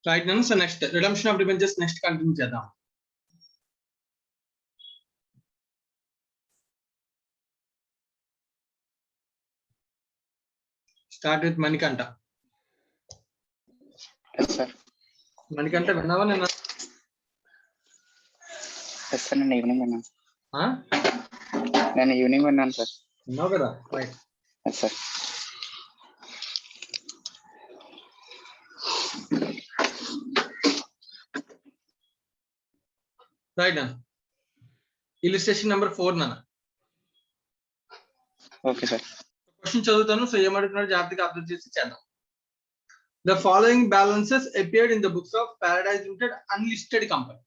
Right now, so next redemption of debentures next continue చేద్దాం. Start with Manikanta. Yes, sir. Manikanta విన్నావా నేను? Yes, sir. నేను evening విన్నాను. నేను ఈవినింగ్ విన్నాను సార్. విన్నావు కదా? రైట్. Yes sir. రైట్ అన్న. ఇలిస్ట్రేషన్ నెంబర్ 4 నాన్న. Okay sir. క్వశ్చన్ చదువుతాను, సో ఏమడుగుతున్నాడు జాగ్రత్తగా అబ్జర్వ్ చేసి చేద్దాం. The following balances appeared in the books of Paradise Limited unlisted company.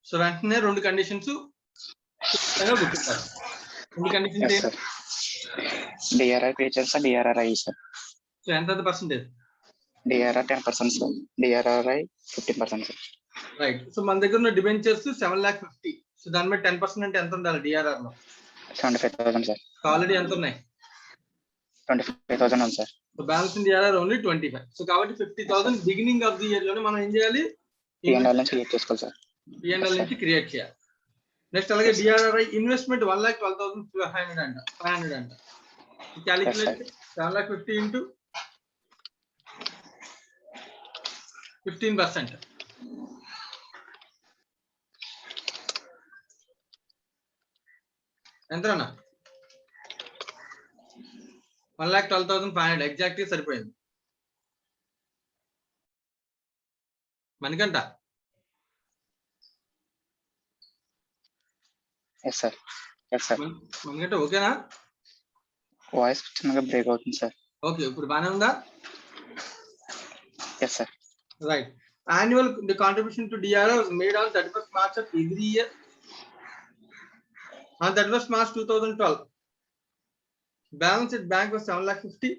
So వెంటనే రెండు కండిషన్స్ గుర్తిస్తారు. రెండు కండిషన్స్ ఏంటి? డిఆర్ఆర్ పే చేస్తా, డిఆర్ఆర్ ఐ సార్. సో ఎంత percentage? DRR 10% sir, DRR I 15% sir. Right. So మన దగ్గర ఉన్న డిబెంచర్స్ 7,50,000. సో దాని మీద 10% అంటే ఎంత ఉండాలి డిఆర్ఆర్ లో? 75,000 సార్. ఆల్రెడీ ఎంత ఉన్నాయి? 25,000 ఉంది sir. So balance in DRR only 25. So కాబట్టి 50,000 బిగినింగ్ ఆఫ్ ది ఇయర్ లోనే మనం ఏం చేయాలి? P&L నుంచి క్రియేట్ చేసుకోవాలి సార్. P&L నుంచి క్రియేట్ చేయాలి. నెక్స్ట్ అలాగే డిఆర్ఆర్ఐ ఇన్వెస్ట్మెంట్ 1,12,500 అంట, 500 అంట. Calculate 7,50,000 into 15%. ఎంతనా? 1,12,500 ఎగ్జాక్ట్లీ సరిపోయింది. Manikanta yes sir. Yes sir. Manikanta ఓకేనా? వాయిస్ చిన్నగా బ్రేక్ అవుతుంది సార్. ఓకే, ఇప్పుడు బాగానే ఉందా? Yes sir. Right. Annual the contribution to DRR was made on 31st March of every year. On 31st March 2012, balance at bank was 7,50,000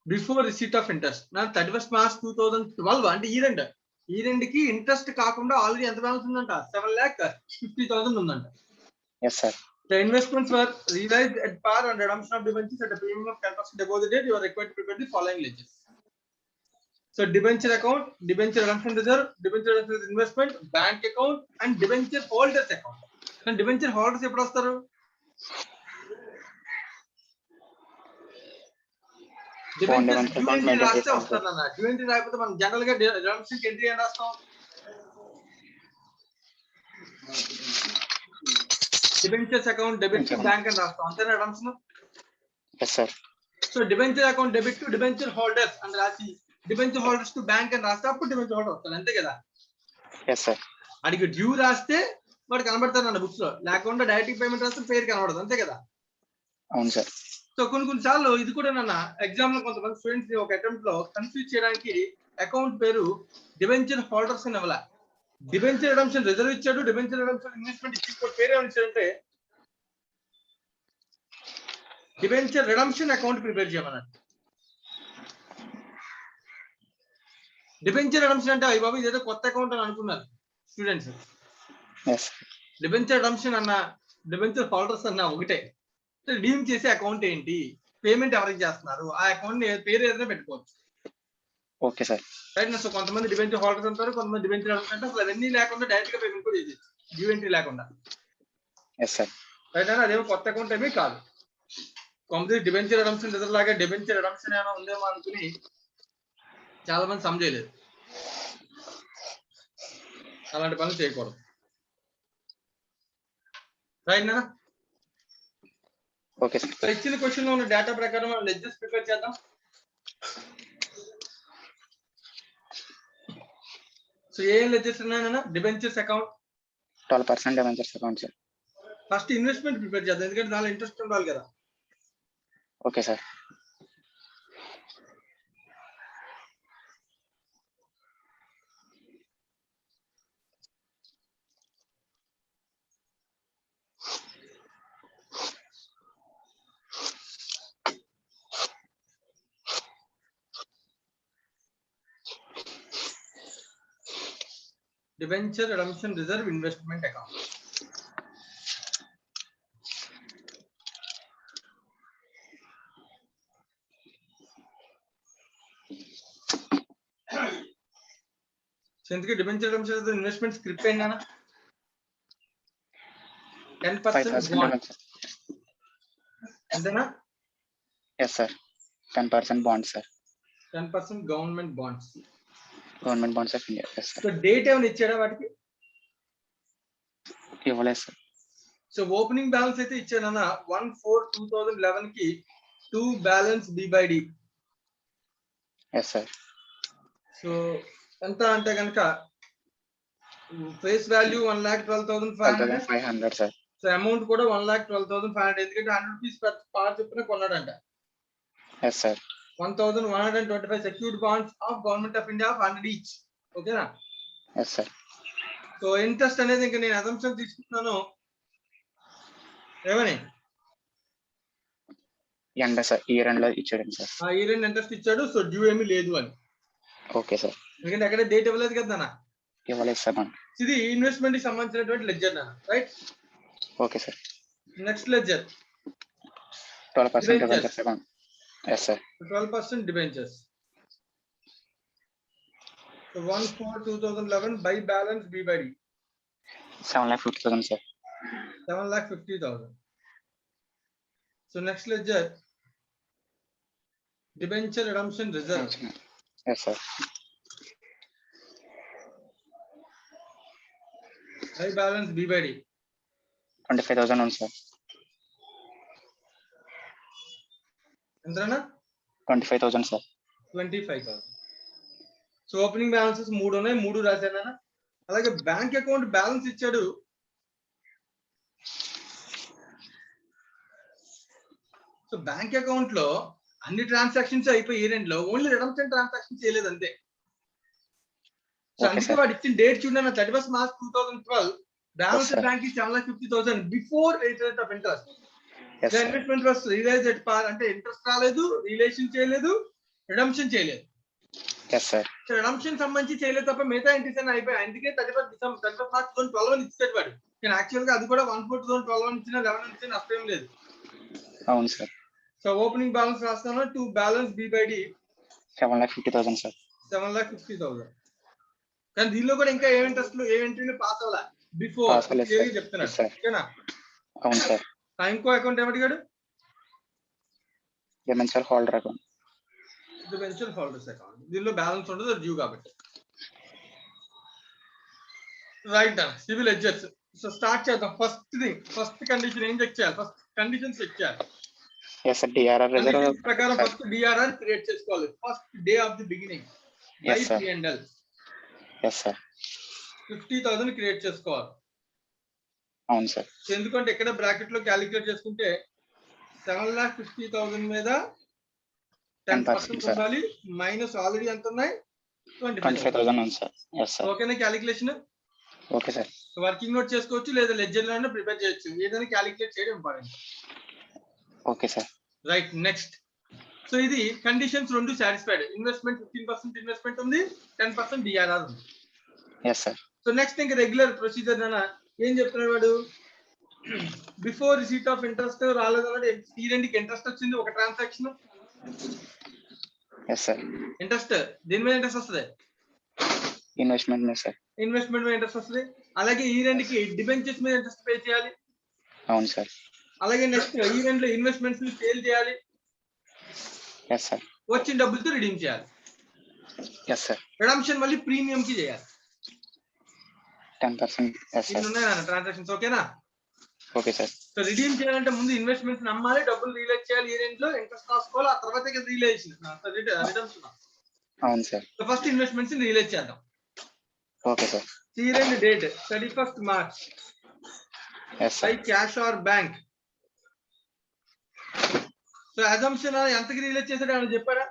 before receipt of interest. Now 31st March 2012 అంటే ఈ రెండుకి interest కాకుండా already ఎంత balance ఉందంట? 7,50,000 ఉందంట. Yes sir. The investments were realized at par on redemption of debentures at a premium of 10% deposit date. You are required to prepare the following ledgers. So debenture account, debenture redemption reserve, debenture redemption investment, bank account and debenture holders account. So debenture holders ఎప్పుడు వస్తారు? Debenture రాస్తే వస్తారు అన్న. Debenture రాకపోతే మనం general గా redemption entry అని రాస్తాం. Debentures account debit to bank అని రాస్తాం, అంతేనా redemption? yes sir. So debenture account debit to debenture holders అని రాసి డిబెంచర్ హోల్డర్స్ టు బ్యాంక్ అని రాస్తే అప్పుడు డిబెంచర్ హోల్డర్ వస్తారు, అంతే కదా? yes sir. అడిగి డ్యూ రాస్తే వాడు కనబడతారు అన్న బుక్స్ లో, లేకుండా డైరెక్ట్ పేమెంట్ రాస్తే పేరు కనబడదు, అంతే కదా? అవును సార్. సో కొన్ని సార్లు ఇది కూడా నాన్న ఎగ్జామ్ లో కొంతమంది స్టూడెంట్స్ ఒక అటెంప్ట్ లో కన్ఫ్యూజ్ చేయడానికి అకౌంట్ పేరు డిబెంచర్ హోల్డర్స్ అని ఇవ్వాల, డిబెంచర్ రిడెంప్షన్ రిజర్వ్ ఇచ్చాడు, డిబెంచర్ రిడెంప్షన్ ఇన్వెస్ట్మెంట్ ఇచ్చి పేరు ఏమని ఇచ్చాడంటే డిబెంచర్ రిడెంప్షన్ అకౌంట్ ప్రిపేర్ చేయమన్నాడు. డిబెంచర్ రిడెంప్షన్ అంటే అయ్యి బాబు ఇదేదో కొత్త అకౌంట్ అని అనుకున్నారు స్టూడెంట్స్. డిబెంచర్ రిడెంప్షన్ అన్న డిబెంచర్ హోల్డర్స్ అన్న ఒకటే. రిడీమ్ చేసే అకౌంట్ ఏంటి, పేమెంట్ ఎవరికి చేస్తున్నారు, ఆ అకౌంట్ పేరు ఏదైనా పెట్టుకోవచ్చు. Okay sir. రైట్. సో కొంతమంది డిబెంచర్ హోల్డర్స్ అంటారు, కొంతమంది డిబెంచర్ అంటే అసలు అవన్నీ లేకుండా డైరెక్ట్ గా పేమెంట్ కూడా చేసేది, డ్యూ ఎంట్రీ లేకుండా. Yes sir. రైట్ అన్న. అదేమో కొత్త అకౌంట్ ఏమీ కాదు. కొంతమంది డిబెంచర్ రిడెంప్షన్ రిజర్వ్ లాగా డిబెంచర్ రిడెంప్షన్ ఏమైనా ఉందేమో అనుకుని చాలా మంది సమ్ చేయలేదు. అలాంటి పనులు చేయకూడదు. రైట్ నా? Okay sir. ఇచ్చిన క్వశ్చన్ లో ఉన్న డేటా ప్రకారం మనం లెడ్జర్స్ ప్రిపేర్ చేద్దాం. సో ఏం లెడ్జర్స్ ఉన్నాయన్నా? Debentures account 12% debentures account sir. First investment prepare చేద్దాం, ఎందుకంటే దానిలో ఇంట్రెస్ట్ ఉండాలి కదా. Okay sir. Debenture redemption reserve investment account. So ఎందుకు డిబెంచర్ రిడమ్షన్ ఇన్వెస్ట్మెంట్ స్క్రిప్ట్ ఏంటన్నా 10% 5% బాండ్ debenture. అంతేనా? Yes, sir. 10% bond, sir. 10% government bonds. Government bonds of India. Yes, sir. So date ఏమైనా ఇచ్చాడా వాటికి? ఇవ్వలేదు సార్. సో ఓపెనింగ్ బ్యాలెన్స్ అయితే ఇచ్చానన్న 1/4/2011 కి 2 balance B/D. Yes sir. So ఎంత అంటే కనుక face value 1,12,500. 500 sir. So amount కూడా 1,12,500 ఎందుకంటే 100 రూపీస్ పార్ చొప్పున కొన్నాడంట. Yes sir. 1,125 secured bonds of government of India 100 each. ఓకేనా? Yes sir. సో ఇంట్రెస్ట్ అనేది ఇంకా నేను అజంప్షన్ తీసుకుంటున్నాను ఏమని ఎండ సార్, ఇయర్ ఎండ్ లో ఇచ్చాడు సార్. ఆ ఇయర్ ఎండ్ ఇంట్రెస్ట్ ఇచ్చాడు. సో డ్యూ ఏమీ లేదు అని. Okay sir. ఎందుకంటే అక్కడ డేట్ ఇవ్వలేదు కదా నాన్న. ఇవ్వలేదు సార్ మనం. ఇది ఇన్వెస్ట్మెంట్ కి సంబంధించినటువంటి లెడ్జర్ నాన్న, right? Okay sir. Next ledger 12% debentures account. Yes sir. 12% debentures. So 1/4/2011 by balance B/D 7,50,000 sir. 7,50,000. So next ledger debenture redemption reserve. Yes sir. By balance B/D 25,000 on sir. ఎంతనా? 25,000 sir. 25,000. So opening balances 3 ఉన్నాయి, 3 రాశానా? అలాగే bank account balance ఇచ్చాడు. So bank account లో అన్ని transactions అయిపోయి year end లో only redemption transaction చేయలేదు అంతే. సో అందుకే వాడు ఇచ్చిన డేట్ చూడండి 31 March 2012 balance bank 7,50,000 before rate of interest. The investment was realized at par అంటే ఇంట్రెస్ట్ రాలేదు, రిలేషన్ చేయలేదు, రిడమ్షన్ చేయలేదు. Yes sir. సో రిడమ్షన్ సంబంధించి చేయలేదు తప్ప మిగతా ఎంట్రీస్ అన్ని అయిపోయాయి. అందుకే 31 March 2012 ఇచ్చాడు వాడు. కానీ యాక్చువల్ గా అది కూడా 1/4/2012 ఇచ్చిన 11 ఇచ్చిన నష్టం లేదు. అవును సార్. సో ఓపెనింగ్ బ్యాలెన్స్ రాస్తాను 2 బ్యాలెన్స్ B/D 7,50,000 సార్. 7,50,000. కానీ దీనిలో కూడా ఇంకా ఏ ఇంట్రెస్ట్ ఏ ఎంట్రీని పాస్ అవ్వాల బిఫోర్ చెప్తున్నాడు. ఓకేనా? అవును సార్. ఇంకో అకౌంట్ ఏమడిగాడు? Debenture holder account. Debenture holders account. దీనిలో బ్యాలెన్స్ ఉండదు, డ్యూ కాబట్టి. రైట్ డా సివిల్ లెడ్జర్స్. సో స్టార్ట్ చేద్దాం. ఫస్ట్ కండిషన్ ఏం చెక్ చేయాలి? ఫస్ట్ కండిషన్స్ చెక్ చేయాలి. yes sir. DRR రిజర్వ్ ప్రకారం ఫస్ట్ DRR క్రియేట్ చేసుకోవాలి. First day of the beginning by P&L. yes sir. 50,000 create చేసుకోవాలి. అవును సార్. ఎందుకంటే ఇక్కడ బ్రాకెట్ లో క్యాలిక్యులేట్ చేసుకుంటే 7,50,000 మీద 10% ఉండాలి. మైనస్ ఆల్రెడీ ఎంత ఉన్నాయి? 25,000 ఉంది సార్. yes sir. ఓకేనా calculation? Okay sir. Working note చేసుకోవచ్చు లేదా లెడ్జర్ లోనే ప్రిపేర్ చేయొచ్చు. ఏదైనా క్యాలిక్యులేట్ చేయడం important. Okay sir. Right next. So ఇది కండిషన్స్ రెండు సాటిస్ఫైడ్. ఇన్వెస్ట్మెంట్ 15% ఇన్వెస్ట్మెంట్ ఉంది, 10% DRR ఉంది. yes sir. సో నెక్స్ట్ ఇంకా రెగ్యులర్ ప్రొసీజర్ నానా ఏం చెప్తున్నాడు వాడు? బిఫోర్ రిసీట్ ఆఫ్ ఇంట్రెస్ట్ రాలేదన్నాడు. ఈ రెండుకి ఇంట్రెస్ట్ వచ్చింది ఒక ట్రాన్సాక్షన్. yes sir. ఇంట్రెస్ట్ దీని మీద ఇంట్రెస్ట్ వస్తుంది. ఇన్వెస్ట్మెంట్ మీద సార్. ఇన్వెస్ట్మెంట్ మీద ఇంట్రెస్ట్ వస్తుంది. అలాగే ఈ రెండుకి డిబెంచర్స్ మీద ఇంట్రెస్ట్ పే చేయాలి. అవును సార్. అలాగే నెక్స్ట్ ఈ రెండులో ఇన్వెస్ట్మెంట్స్ సేల్ చేయాలి. yes sir. వచ్చిన డబ్బులతో రిడీమ్ చేయాలి. yes sir. రిడమ్షన్ మళ్ళీ ప్రీమియం కి చేయాలి. 10%. yes sir. ఇన్ని ఉన్నాయి ట్రాన్సాక్షన్స్. ఓకేనా? Okay sir. సో రిడీమ్ చేయాలంటే ముందు ఇన్వెస్ట్మెంట్స్ నమ్మాలి, డబ్బులు రియలైజ్ చేయాలి, ఈ రెండులో ఇంట్రెస్ట్ రాసుకోవాలి, ఆ తర్వాత రియలైజేషన్ రిడమ్షన్. అవును sir. So first investments realise చేద్దాం. Okay sir. ఈ రెండు date 31 March yes sir. By cash or bank. So assumption ఎంతకి రియలైజ్ చేశాడు అని చెప్పాడా?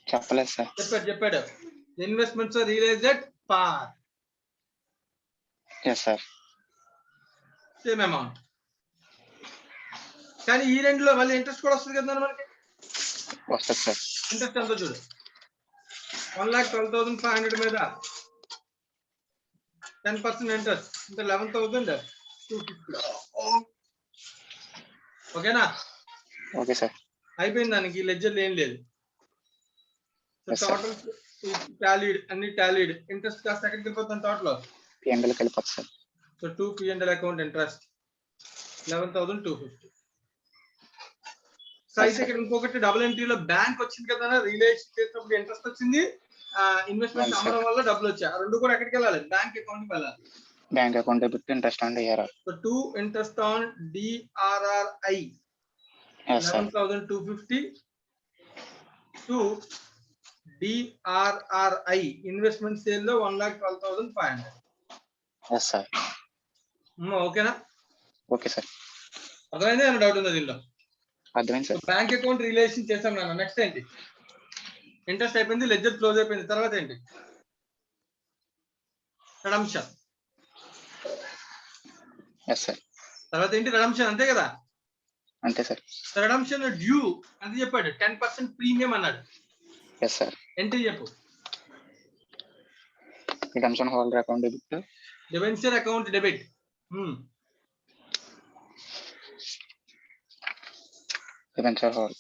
చెప్పలేదు సార్. చెప్పాడు. Investments realise at par. yes sir. Same amount. కానీ ఈ రెండులో మళ్ళీ ఇంట్రెస్ట్ కూడా వస్తుంది కదా మనకి. వస్తుంది సార్. ఇంట్రెస్ట్ ఎంతో చూడు. 1,12,500 మీద 10% ఇంట్రెస్ట్ అంటే 11,250. ఓకేనా? Okay sir. అయిపోయింది. దానికి లెడ్జర్ ఏం లేదు. టోటల్ టాలీడ్ అన్ని టాలీడ్ ఇంట్రెస్ట్ కాస్ట్ ఎక్కడికి వెళ్ళిపోతుంది టోటల్ P&L కి వెళ్ళిపోతుంది sir. So 2 P&L account interest 11,250. So అయితే ఇక్కడ ఇంకొకటి డబుల్ ఎంట్రీలో బ్యాంక్ వచ్చింది కదా రియలైజేషన్ చేసినప్పుడు ఇంట్రెస్ట్ వచ్చింది ఇన్వెస్ట్మెంట్ అవును సార్. అమ్మడం వల్ల డబ్బులు వచ్చాయి ఆ రెండు కూడా ఎక్కడికి వెళ్ళాలి బ్యాంక్ అకౌంట్ కి వెళ్ళాలి bank account debit interest on DRR. So 2 interest on DRRI Yes sir. 11,250 to DRRI investment sale లో 1,12,500. Yes sir. ఓకేనా ఓకే సార్. అర్థమైంది ఏమైనా డౌట్ ఉందా దీనిలో అర్థమైంది సార్. బ్యాంక్ అకౌంట్ రిలేషన్ చేసాం నాన్న నెక్స్ట్ ఏంటి ఇంట్రెస్ట్ అయిపోయింది లెడ్జర్ క్లోజ్ అయిపోయింది తర్వాత ఏంటి రెడమ్షన్ ఎస్ సార్. తర్వాత ఏంటి రెడమ్షన్ అంతే కదా అంతే సార్. రెడమ్షన్ డ్యూ అంత చెప్పాడు 10% ప్రీమియం అన్నాడు ఎస్ సార్. ఎంట్రీ చెప్పు redemption holder account debit debenture account debit debenture hold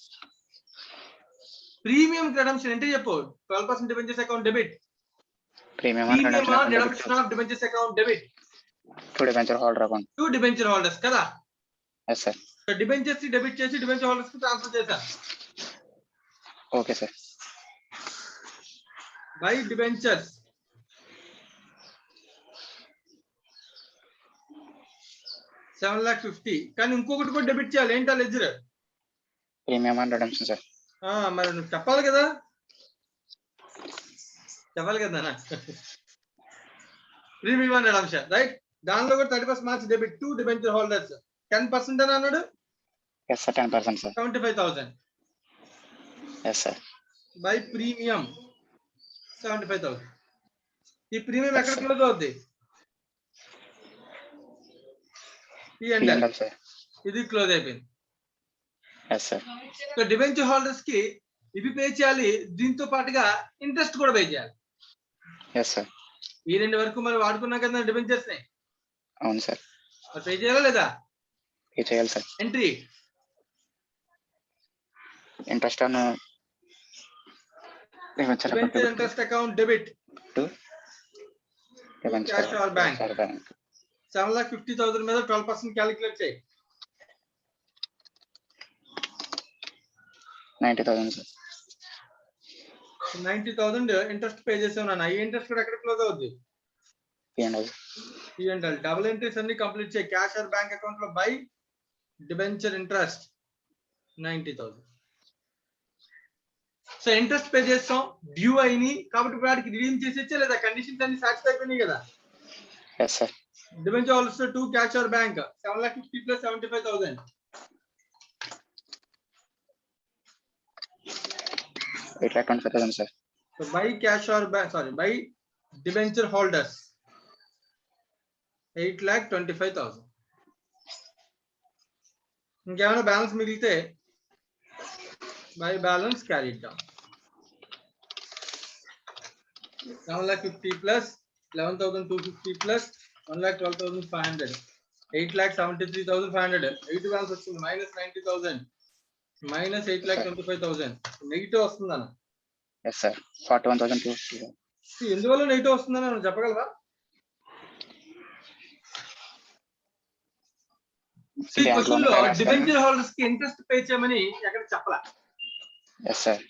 premium redemption entry చెప్పు 12% debentures account debit premium premium redemption of debentures account debit to debenture holder account to debenture holders కదా yes sir. So debentures debit చేసి debenture holders కి transfer చేశాను okay sir. By debentures $7,50,000 కానీ ఇంకొకటి కూడా debit చేయాలి ఏంటా ledger premium and redemption sir. మరి నువ్వు చెప్పాలి కదా ప్రీమియం అండ్ రిడమ్షన్ రైట్ దానిలో కూడా 31st March debit to debenture holders 10% అని అన్నాడు yes sir. 10% sir. 75,000 yes sir. By premium 75,000 ఈ ప్రీమియం ఎక్కడ క్లోజ్ అవుద్ది P&L సార్. ఇది క్లోజ్ అయిపోయింది yes sir. So debenture holders కి ఇవి పే చేయాలి దీంతో పాటుగా ఇంట్రెస్ట్ కూడా పే చేయాలి ఎస్ సార్. ఈ రెండు వరకు మనం వాడుకున్నాం కదా డిబెంచర్స్ ని అవును సార్. పే చేయాలా లేదా పే చేయాలి sir. Entry interest on debenture debenture interest account debit to debenture Cash or bank? Bank 7,50,000 మీద 12% క్యాలిక్యులేట్ చేయి 90,000 సార్. 90,000 ఇంట్రెస్ట్ పే చేసావు నాన్న ఈ ఇంట్రెస్ట్ కూడా ఎక్కడ క్లోజ్ అవుద్ది P&L డబుల్ ఎంట్రీస్ అన్ని కంప్లీట్ చేయి క్యాష్ ఆర్ బ్యాంక్ అకౌంట్ లో by debenture interest 90,000 so interest pay చేస్తాం డ్యూ అయిని కాబట్టి వాడికి రిడీమ్ చేసేచ్చా లేదా కండిషన్స్ అన్ని సాటిస్ఫై అయిపోయినాయి కదా yes sir. Debenture also to cash or bank 7,50,000 plus 75,000 8,25,000 sir. So by cash or bank by debenture holders 8,25,000 ఇంకేమైనా balance మిగిలితే by balance carry down 7,50,000 plus 11,250 plus 1,12,500 8,73,500 negative balance వచ్చింది minus 90,000 minus 8,25,000 negative వస్తుందన్న yes sir. 41,250 ఎందువల్ల negative వస్తుందని మనం చెప్పగలవా question లో debenture holders కి ఇంట్రెస్ట్ పే చేయమని ఎక్కడ చెప్పలా ఎస్ సార్.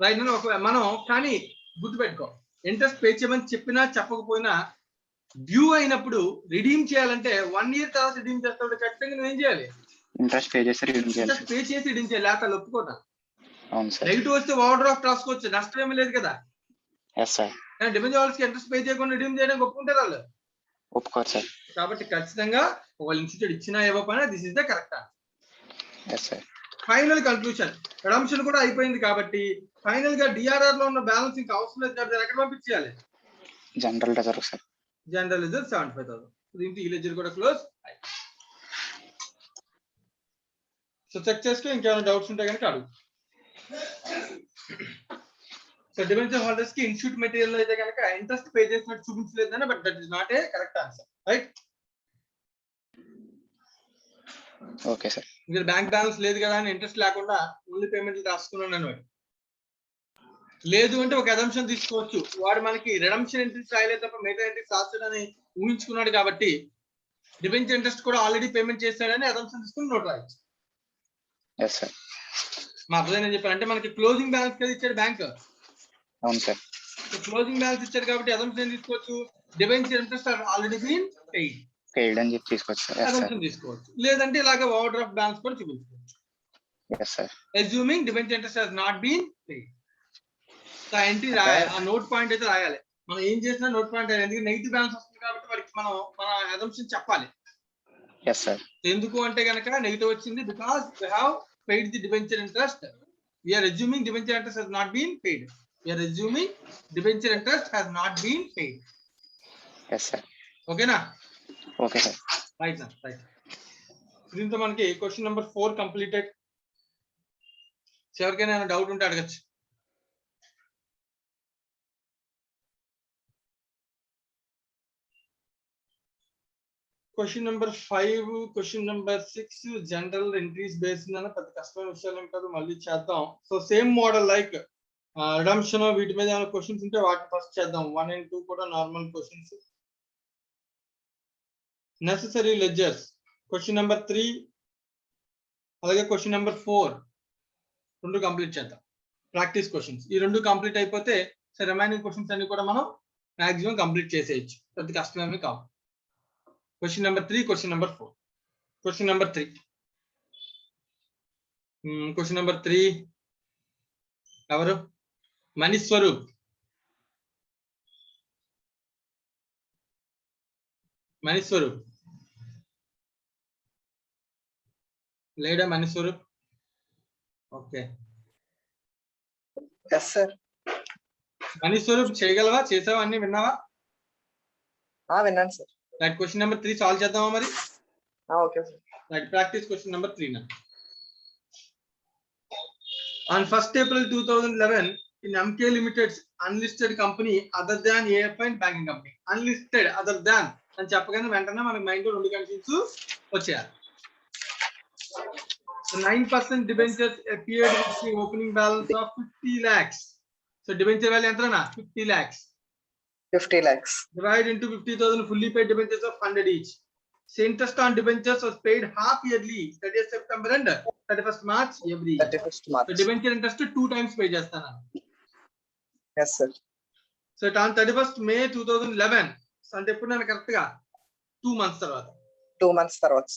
రైట్ మనం కానీ గుర్తుపెట్టుకో ఇంట్రెస్ట్ పే చేయమని చెప్పినా చెప్పకపోయినా డ్యూ అయినప్పుడు రిడీమ్ చేయాలంటే 1 year తర్వాత రిడీమ్ చేస్తాడు ఖచ్చితంగా నువ్వేం చేయాలి ఇంట్రెస్ట్ పే చేసి రిడీమ్ చేయాలి. ఇంట్రెస్ట్ పే చేసి రిడీమ్ చేయాలి లేకపోతే ఒప్పుకోదా అవును సార్. నెగిటివ్ వస్తే ఓవర్ డ్రాఫ్ట్ రాసుకోవచ్చు నష్టం ఏమీ లేదు కదా ఎస్ సార్. డిబెంచర్ హోల్డర్స్ కి ఇంట్రెస్ట్ పే చేయకుండా రిడీమ్ చేయడానికి ఒప్పుకుంటారు వాళ్ళు ఒప్పుకోరు సార్. కాబట్టి ఖచ్చితంగా ఒకళ్ళు ఇన్స్టిట్యూట్ ఇచ్చినా ఇవ్వకపోయినా this is the correct yes sir. Final conclusion redemption కూడా అయిపోయింది కాబట్టి ఫైనల్ గా డిఆర్ఆర్ లో ఉన్న బ్యాలెన్స్ ఇంకా అవసరం లేదు కాబట్టి ఎక్కడ పంపించాలి general reserve sir. General reserve 75,000 దీంతో ఈ లెడ్జర్ కూడా క్లోజ్ సో చెక్ చేసుకో ఇంకేమైనా డౌట్స్ ఉంటే కనుక అడుగు సో డిబెంచర్ హోల్డర్స్ కి ఇన్స్టిట్యూట్ మెటీరియల్ అయితే కనుక ఇంట్రెస్ట్ పే చేసినట్టు చూపించలేదని but that is not a correct answer right okay sir. ఇక్కడ బ్యాంక్ బ్యాలెన్స్ లేదు కదా అని ఇంట్రెస్ట్ లేకుండా ఓన్లీ పేమెంట్ రాసుకున్నాను అనమాట లేదు అంటే ఒక అజంప్షన్ తీసుకోవచ్చు. వాడు మనకి రిడమ్షన్ ఎంట్రీస్ రాయలేదు తప్ప మిగతా ఎంట్రీస్ రాస్తాడని ఊహించుకున్నాడు కాబట్టి డిబెంచర్ ఇంట్రెస్ట్ కూడా ఆల్రెడీ పేమెంట్ చేశాడని అజంప్షన్ తీసుకుని నోట్ రాయొచ్చు. yes sir. మా అర్థం చెప్పారు అంటే మనకి క్లోజింగ్ బ్యాలెన్స్ కదా ఇచ్చాడు బ్యాంక్. అవును సార్. క్లోజింగ్ బ్యాలెన్స్ ఇచ్చాడు కాబట్టి అజంప్షన్ తీసుకోవచ్చు. Debenture interest already been paid అని చెప్పి తీసుకోవచ్చు. అజంప్షన్ తీసుకోవచ్చు. లేదంటే ఇలాగ ఓవర్ డ్రాఫ్ట్ బ్యాలెన్స్ కూడా చూపించుకోవచ్చు. yes sir. assuming debenture interest has not been paid. So entry ఆ నోట్ పాయింట్ అయితే రాయాలి. మనం ఏం చేసినా నోట్ పాయింట్ రాయాలి. ఎందుకంటే నెగిటివ్ బ్యాలెన్స్ వస్తుంది కాబట్టి వాడికి మనం మన అజంప్షన్ చెప్పాలి. yes sir. ఎందుకు అంటే కనుక నెగిటివ్ వచ్చింది because we have paid the debenture interest. We are assuming debenture interest has not been paid. We are assuming debenture interest has not been paid. yes sir. ఓకేనా? Okay sir. Right sir, right. దీంతో మనకి question number 4 completed. ఎవరికైనా doubt ఉంటే అడగచ్చు. Question number 5, question number 6 general entries based అని పెద్ద కష్టమైన విషయాలు ఏం కాదు, మళ్ళీ చేద్దాం. So same model like redemption వీటి మీద ఏమైనా క్వశ్చన్స్ ఉంటే వాటిని ఫస్ట్ చేద్దాం. 1 and 2 కూడా normal questions. Necessary ledgers question number 3 అలాగే క్వశ్చన్ నెంబర్ 4 రెండు కంప్లీట్ చేద్దాం. ప్రాక్టీస్ క్వశ్చన్స్ ఈ రెండు కంప్లీట్ అయిపోతే రిమైనింగ్ క్వశ్చన్స్ అన్ని కూడా మనం మాక్సిమం కంప్లీట్ చేసేయచ్చు. పెద్ద కష్టమేమీ కావు. Question number 3, question number 4. Question number 3 question number 3 ఎవరు? మనీష్ స్వరూప్. మనీష్ స్వరూప్ లేడా? Manish Swarup okay. yes sir. Manish Swarup చేయగలవా? చేసావా? అన్ని విన్నావా? విన్నాను sir. Right. Question number 3 solve చేద్దామా మరి? Okay sir. Right. Practice question number 3 నా. On 1st April 2011 in MK Limited's unlisted company other than AFI and banking company. Unlisted other than అని చెప్పగానే వెంటనే మనకి మైండ్ లో రెండు కండిషన్స్ వచ్చాయి. 9% debentures appeared with the opening balance of 50 lakhs. So debenture value ఎంతనా? 50 lakhs. 50 lakhs. Divide into 50,000 fully paid debentures of 100 each. So interest on debentures was paid half yearly, 30th September and 31st March every year. 31st March. So debenture interest 2 times pay చేస్తాను. yes sir. So on 31st May 2011 అంటే ఎప్పుడు నేను correct గా 2 months తర్వాత 2 months తర్వాత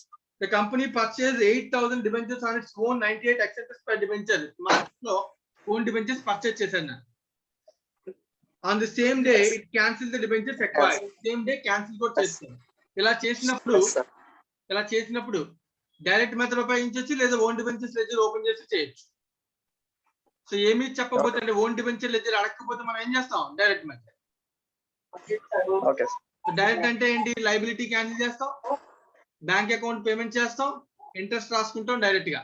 the company purchased 8,000 debentures on its own 98 acceptance per debenture. March లో own debentures purchase చేశాను. On the same day it cancelled the debentures acquired. Same day cancel కూడా చేస్తాను. ఇలా చేసినప్పుడు డైరెక్ట్ మెథడ్ ఉపయోగించవచ్చు లేదా ఓన్ డిబెంచర్స్ లెడ్జర్ ఓపెన్ చేసి చేయొచ్చు. సో ఏమీ చెప్పకపోతే అంటే ఓన్ డిబెంచర్ లెడ్జర్ అడగకపోతే మనం ఏం చేస్తాం? Direct method. ఓకే. డైరెక్ట్ అంటే ఏంటి? లైబిలిటీ క్యాన్సిల్ చేస్తాం, బ్యాంక్ అకౌంట్ పేమెంట్ చేస్తాం, ఇంట్రెస్ట్ రాసుకుంటాం డైరెక్ట్ గా.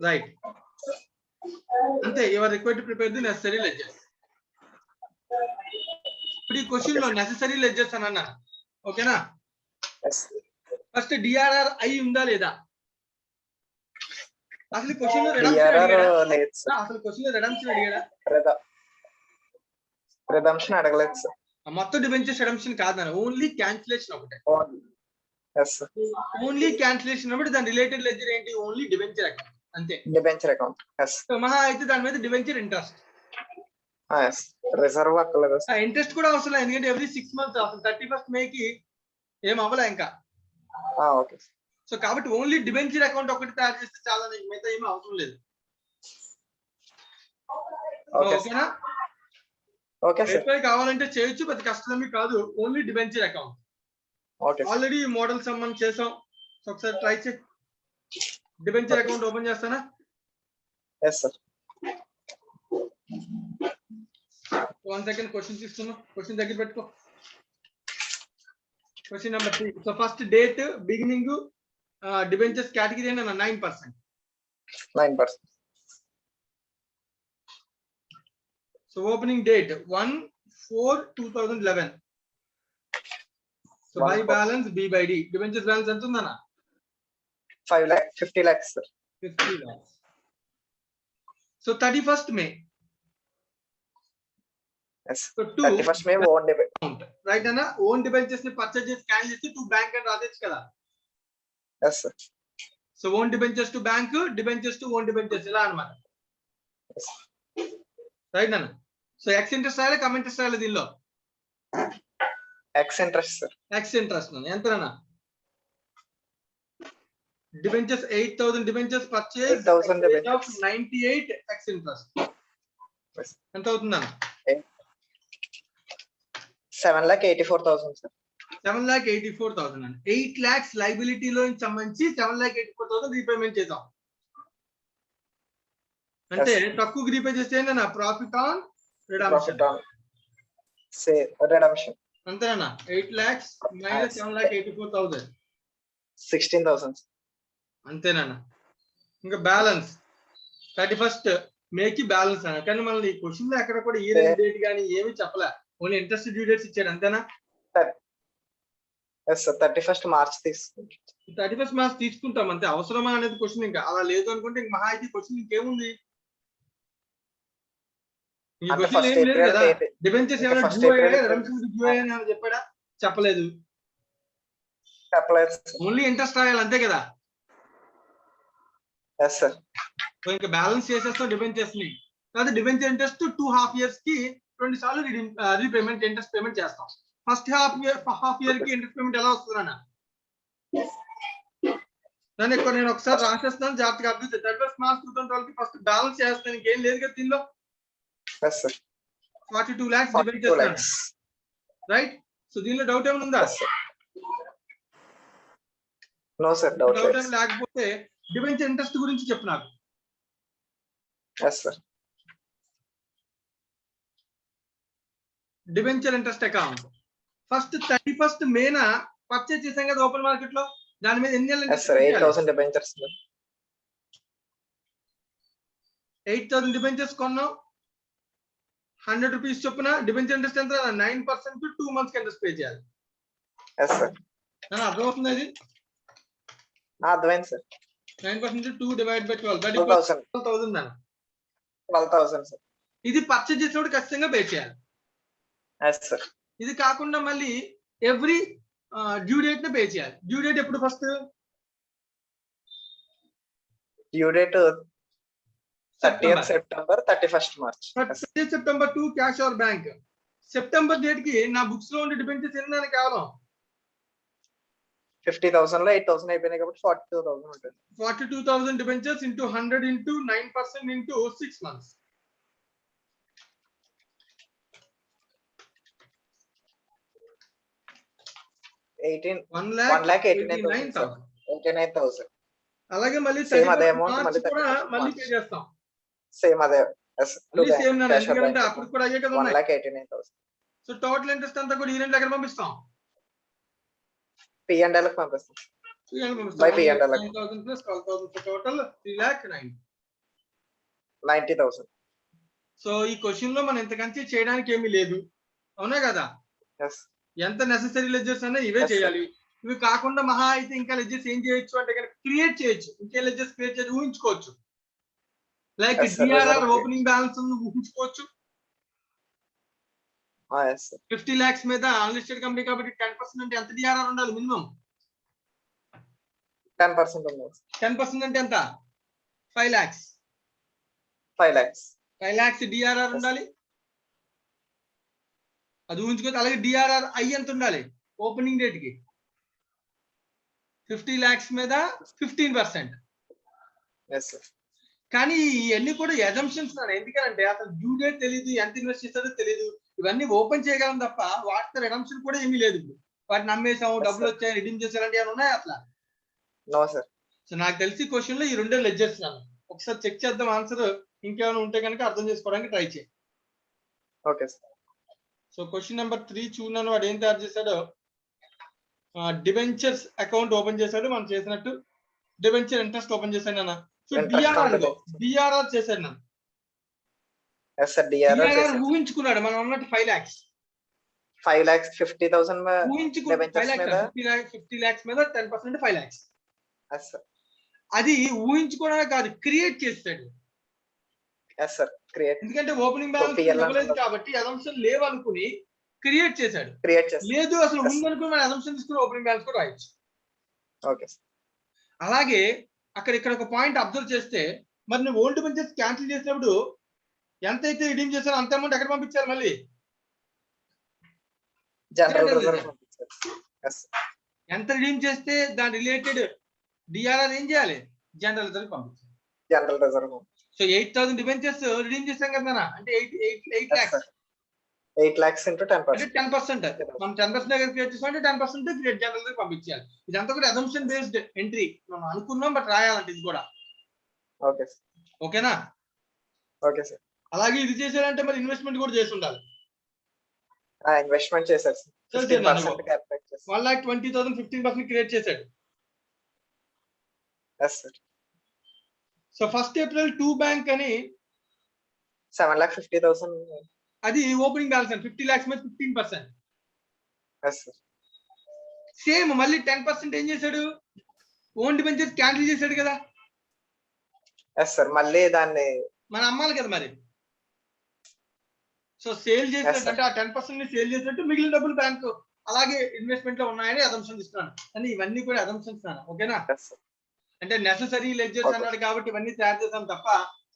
రైట్. అంతే. Your required to prepare the necessary ledgers. ఇప్పుడు ఈ క్వశ్చన్ లో నెసెసరీ లెడ్జర్స్ అని అన్నా. ఓకేనా? ఫస్ట్ డిఆర్ఆర్ అయి ఉందా లేదా? అసలు క్వశ్చన్ లో రిడమ్షన్ అడిగాడా? రిడమ్షన్ అడగలేదు సార్. మొత్తం డిబెంచర్స్ రిడమ్షన్ కాదన్న, ఓన్లీ క్యాన్సిలేషన్ ఒకటే. yes sir. ఓన్లీ క్యాన్సిలేషన్ అన్నప్పుడు దాని రిలేటెడ్ లెడ్జర్ ఏంటి? ఓన్లీ డిబెంచర్ అకౌంట్ అంతే. Debenture account. yes. సో మహా అయితే దాని మీద డిబెంచర్ ఇంట్రెస్ట్. yes. రిజర్వ్ అక్కర్లేదు. ఇంట్రెస్ట్ కూడా అవసరం లేదు ఎందుకంటే ఎవ్రీ 6 months అసలు 31st May కి ఏం అవ్వలే ఇంకా. ఓకే. సో కాబట్టి ఓన్లీ డిబెంచర్ అకౌంట్ ఒకటి తయారు చేస్తే చాలా, మిగతా ఏమీ అవసరం లేదు. ఓకేనా? Okay sir. ఎఫ్ఐ కావాలంటే చేయొచ్చు, పెద్ద కష్టమేమీ కాదు. Only debenture account. Okay. Already model సమ్మన్ చేసాం. సో ఒకసారి ట్రై చేయి. డిబెంచర్ అకౌంట్ ఓపెన్ చేస్తానా? yes sir. 1 second క్వశ్చన్ తీసుకున్నా. క్వశ్చన్ దగ్గర పెట్టుకో. Question number 3. So first date beginning debentures category అని 9%. 9%. So opening date 1/4/2011. So by balance B by D. Debentures balance ఎంత ఉందన్న? 50 lakhs sir. 50 lakhs. So 31st May yes. So 2 31st May on debit. Right అన్న. Own debentures ని purchase చేసి scan చేసి to bank అని రాసేచ్చు కదా. Yes, sir. So own debentures to bank, debentures to own debentures ఇలా అన్నమాట. Yes. రైట్ అన్న. సో ఎక్స్ ఇంట్రెస్ట్ రాయాలి, కమ్ ఇంట్రెస్ట్ రాయాలి దీనిలో. X interest, sir. X interest ఎంతనా? Debentures 8,000 debentures purchase 8,000 debentures. 98 x interest Yes. ఎంత అవుతుందన్న? 7,84,000, sir. 7,84,000 అండి. 8 lakhs లైబిలిటీలో సంబంధించి 7,84,000 రీపేమెంట్ చేద్దాం. అంటే తక్కువ రీపే చేస్తే ఏంటన్నా? Profit on redemption. Profit on say redemption. అంతేనా? 8 lakhs minus 7,84,000 16,000. అంతేనా? ఇంకా బ్యాలెన్స్ 31st మేకి బ్యాలెన్స్ అన్న. కానీ మనల్ని ఈ క్వశ్చన్ లో ఎక్కడ కూడా ఇయర్ ఎండ్ డేట్ కానీ ఏమీ చెప్పలే, ఓన్లీ ఇంట్రెస్ట్ డ్యూ డేట్స్ ఇచ్చాడు అంతేనా? Yes, sir. 31st March తీసుకుంటాం. 31st మార్చ్ తీసుకుంటాం అంతే. అవసరమా అనేది క్వశ్చన్. ఇంకా అలా లేదు అనుకుంటే ఇంక మహా అయితే క్వశ్చన్ ఇంకేముంది? ఈ అంటే క్వశ్చన్ first ఏం లేదు April కదా. date. డిబెంచర్స్ ఇంకా ఏమైనా first డ్యూ April అయ్యాయా, date. redemption డ్యూ అయ్యాయని ఏమైనా చెప్పాడా? చెప్పలేదు. Apply, sir. ఓన్లీ ఇంట్రెస్ట్ రాయాలి అంతే కదా. Yes, sir. సో ఇంకా బ్యాలెన్స్ చేసేస్తాం డిబెంచర్స్ ని. తర్వాత డిబెంచర్ ఇంట్రెస్ట్ 2.5 years కి 20 సార్లు రీపేమెంట్ ఇంట్రెస్ట్ పేమెంట్ చేస్తాం. ఫస్ట్ హాఫ్ ఇయర్ కి ఇంట్రెస్ట్ పేమెంట్ ఎలా వస్తుందన్న? దాన్ని ఇక్కడ నేను ఒకసారి రాసేస్తాను, జాగ్రత్తగా అర్థం చేయండి. 31st March 2012 కి ఫస్ట్ బ్యాలెన్స్ చేస్తాను. ఇంకేం లేదు కదా దీనిలో. Yes, sir. 42 lakhs 42 debentures lakhs. Right. So దీనిలో డౌట్ ఏమైనా ఉందా? Yes, sir. No, sir. Doubt doubt లేదు. ఏమి లేకపోతే డిబెంచర్ ఇంట్రెస్ట్ గురించి చెప్పు నాకు. Yes, sir. Debenture interest account first 31st మేన పర్చేజ్ చేసాం కదా ఓపెన్ మార్కెట్ లో. దాని మీద ఎన్ని నెలలు Yes, sir. 8,000 debentures. 8,000 డిబెంచర్స్ కొన్నాం. 100 రూపీస్ చొప్పున డిబెంచర్ ఇంట్రెస్ట్ ఎంత? 9% 2 months కి ఇంట్రెస్ట్ పే చేయాలి. Yes, sir. అర్థమవుతుంది ఇది? అర్థమైంది, sir. 9% 2 divided by 12 that is 12,000. 12,000 అన్న. 12,000, sir. ఇది పర్చేజ్ చేసినప్పుడు ఖచ్చితంగా పే చేయాలి. Yes, sir. ఇది కాకుండా మళ్ళీ ఎవ్రీ డ్యూ డేట్ ని పే చేయాలి. డ్యూ డేట్ ఎప్పుడు? First Due date 30th September, 31st March. 30 September to cash or bank. September date కి నా బుక్స్ లో ఉండే డిబెంచర్స్ ఎన్ని కేవలం 50,000 లో 8,000 అయిపోయినాయి కాబట్టి 42,000 ఉంటుంది. 42,000 debentures into 100 into 9% into 6 months. 1,89,000. 89,000. అలాగే మళ్ళీ Same అదే 31st amount, March మళ్ళీ కూడా 31st మళ్ళీ March. పే చేస్తాం. సేమ్ అదే. Yes, మళ్ళీ సేమ్ నాన్న. cash or ఎందుకంటే bank. అప్పుడు కూడా అయ్యే కదా ఉన్నాయి. 1,89,000. సో టోటల్ ఇంట్రెస్ట్ అంతా కూడా ఈ రెండు దగ్గర పంపిస్తాం. P&L కి పంపిస్తాం. By P&L. 9,000 plus 12,000 total 3,09,000. 90,000. So ఈ క్వశ్చన్ లో మనం ఇంతకంటే చేయడానికి ఏమీ లేదు, అవునా కదా? Yes. ఎంత నెసెసరీ లెడ్జర్స్ అన్నా ఇవే Yes, sir. చేయాలి. ఇవి కాకుండా మహా అయితే ఇంకా లెడ్జర్స్ ఏం చేయొచ్చు అంటే కనుక క్రియేట్ చేయొచ్చు. ఇంకే లెడ్జర్స్ క్రియేట్ చేసి ఊహించుకోవచ్చు. Like Yes, sir. DRR opening balance ఊహించుకోవచ్చు. Yes, sir. 50 lakhs మీద అన్లిస్టెడ్ కంపెనీ కాబట్టి 10% అంటే ఎంత డిఆర్ఆర్ ఉండాలి మినిమం? 10% ఉంది. 10% అంటే ఎంత? 5 lakhs. 5 lakhs. 5 lakhs డిఆర్ఆర్ ఉండాలి. అది ఊహించుకోవచ్చు. అలాగే డిఆర్ఆర్ ఐ ఎంత ఉండాలి ఓపెనింగ్ డేట్ కి? 50 lakhs మీద 15%. Yes, sir. కానీ ఇవన్నీ కూడా ఎజంప్షన్స్. ఎందుకంటే అసలు డ్యూ డేట్ తెలియదు, ఎంత ఇన్వెస్ట్ చేస్తారో తెలియదు. ఇవన్నీ ఓపెన్ చేయగలం తప్ప వాటితో ఎజంప్షన్ కూడా ఏమీ లేదు. వాటిని నమ్మేసాము, Yes, డబ్బులు sir. వచ్చాయి, రిడీమ్ చేశారంటే ఏమైనా ఉన్నాయి అట్లా? No, sir. సో నాకు తెలిసి క్వశ్చన్ లో ఈ రెండే లెడ్జర్స్ నాన్న. ఒకసారి చెక్ చేద్దాం ఆన్సర్. ఇంకేమైనా ఉంటే కనుక అర్థం చేసుకోవడానికి ట్రై చేయి. Okay, sir. So question number 3 చూడన్నాను. వాడు ఏం తయారు చేశాడో, డిబెంచర్స్ అకౌంట్ ఓపెన్ చేశాడు మనం చేసినట్టు. డిబెంచర్ ఇంట్రెస్ట్ ఓపెన్ చేశాడు నాన్న. సో Interest on డిఆర్ఆర్ చేశాడు నాన్న. Yes, sir. DRR డిఆర్ఆర్ ఊహించుకున్నాడు మనం అన్నట్టు 5 lakhs 5 lakhs 50,000 ఊహించుకున్నాడు. 5 debentures lakhs మీద 50 lakhs మీద 10% 5 lakhs. Yes, sir. అది ఊహించుకోవడానికి కాదు, క్రియేట్ చేస్తాడు. ఎస్ సార్ క్రియేట్ ఎందుకంటే ఓపెనింగ్ బ్యాలెన్స్ PL ఇవ్వలేదు అంటున్నారు. కాబట్టి అజంప్షన్ లేవనుకుని క్రియేట్ చేశాడు. క్రియేట్ చేస్తాం. లేదు అసలు Yes. ఉందనుకుని మన అజంప్షన్ తీసుకుని ఓపెనింగ్ బ్యాలెన్స్ కూడా రాయొచ్చు. Okay sir. అలాగే ఇక్కడ ఒక పాయింట్ అబ్జర్వ్ చేస్తే మరి నువ్వు ఓల్డ్ బెంచెస్ క్యాన్సిల్ చేసినప్పుడు ఎంతైతే రిడీమ్ చేశారో అంత అమౌంట్ ఎక్కడ పంపించారు మళ్ళీ? General General reserve reserve. పంపించారు. ఎస్ ఎంత రిడీమ్ చేస్తే దాని రిలేటెడ్ డిఆర్ఆర్ ఏం చేయాలి? జనరల్ రిజర్వ్ పంపించాలి. General reserve. So 8,000 debentures redeem చేశాం కదా, అంటే 8 lakhs 8 lakhs into 10%. అంటే 10%. మనం 10% దగ్గర క్రియేట్ చేసాం అంటే 10% క్రియేట్ జనరల్ రిజర్వ్ పంపించాలి. ఇదంతా కూడా అజంప్షన్ బేస్డ్ ఎంట్రీ. మనం అనుకున్నాం బట్ రాయాలంటే ఇది కూడా. Okay sir. ఓకేనా? Okay sir. అలాగే ఇది చేశారంటే మరి ఇన్వెస్ట్మెంట్ కూడా చేసి ఉండాలి. ఇన్వెస్ట్మెంట్ చేశారు సార్. 15% క్యాల్కులేట్ చేశారు. 1,20,000 15% క్రియేట్ చేశాడు. Yes sir. So 1st April 2 bank అని 7,50,000. అది ఓపెనింగ్ బ్యాలెన్స్ అని 50 lakhs మీద 15%. Yes sir. సేమ్ మళ్ళీ 10% ఏం చేశాడు? ఓన్ డిబెంచర్స్ క్యాన్సిల్ చేశాడు కదా. Yes sir. మళ్ళీ దాన్ని మన అమ్మాలి కదా మరి. సో సేల్ చేసినట్టు అంటే ఆ 10% ని సేల్ చేసినట్టు మిగిలిన డబ్బులు బ్యాంకు అలాగే ఇన్వెస్ట్మెంట్ లో ఉన్నాయని అజంప్షన్ ఇస్తున్నాను. కానీ ఇవన్నీ కూడా అజంప్షన్స్ ఓకేనా? అంటే నెసెసరీ లెడ్జర్స్ అన్నాడు కాబట్టి ఇవన్నీ తయారు చేసాం తప్ప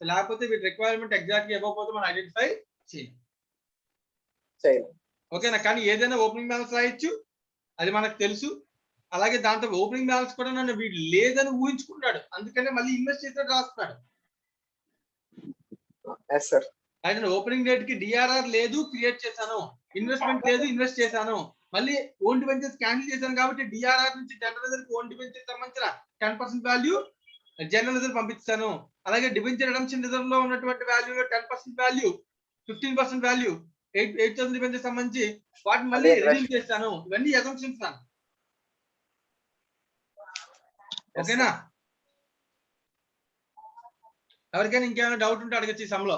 లేకపోతే వీటి రిక్వైర్మెంట్ ఎగ్జాక్ట్ గా ఇవ్వకపోతే మనం ఐడెంటిఫై చేయాలి. ఓకేనా? కానీ ఏదైనా ఓపెనింగ్ బ్యాలెన్స్ రాయొచ్చు, అది మనకు తెలుసు. అలాగే దాంతో ఓపెనింగ్ బ్యాలెన్స్ కూడా నన్ను వీడు లేదని ఊహించుకున్నాడు, అందుకనే మళ్ళీ ఇన్వెస్ట్ చేసినట్టు రాస్తున్నాడు. అయితే ఓపెనింగ్ డేట్ కి డిఆర్ఆర్ లేదు, క్రియేట్ చేశాను. ఇన్వెస్ట్మెంట్ లేదు, ఇన్వెస్ట్ చేశాను. మళ్ళీ ఓన్ డిబెంచర్స్ క్యాన్సిల్ చేశాను కాబట్టి డిఆర్ఆర్ నుంచి జనరల్ రిజర్వ్ ఓన్ డిబెంచర్ సంబంధించిన 10% వాల్యూ జనరల్ రిజర్వ్ పంపిస్తాను. అలాగే డిబెంచర్ రిడెంప్షన్ రిజర్వ్ లో ఉన్నటువంటి వాల్యూలో 10% వాల్యూ 15% వాల్యూ 8,000 డిబెంచర్ సంబంధించి వాటిని మళ్ళీ రిడీమ్ చేస్తాను. ఇవన్నీ అజంప్షన్స్. ఓకేనా? ఎవరికైనా ఇంకేమైనా డౌట్ ఉంటే అడగచ్చు ఈ సమ్లో.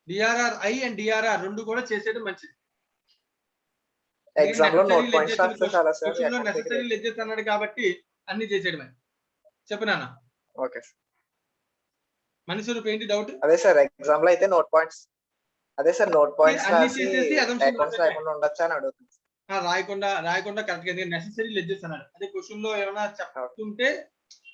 డిఆర్ఆర్ ఐ అండ్ డిఆర్ఆర్ రెండు కూడా చేసేయడం మంచిది. నెసెసరీ లెడ్జర్స్ అన్నాడు కాబట్టి అన్ని చేసేయడమే. చెప్పు నాన్న. ఓకే మనసు ఏంటి డౌట్? అదే సార్ ఎగ్జామ్ లో అయితే నోట్ పాయింట్స్ ఉండొచ్చా అని అడుగుతుంది. రాయకుండా కరెక్ట్ గా నెసెసరీ లెడ్జర్స్ అన్నాడు. అదే క్వశ్చన్ లో ఏమైనా చెప్తుంటే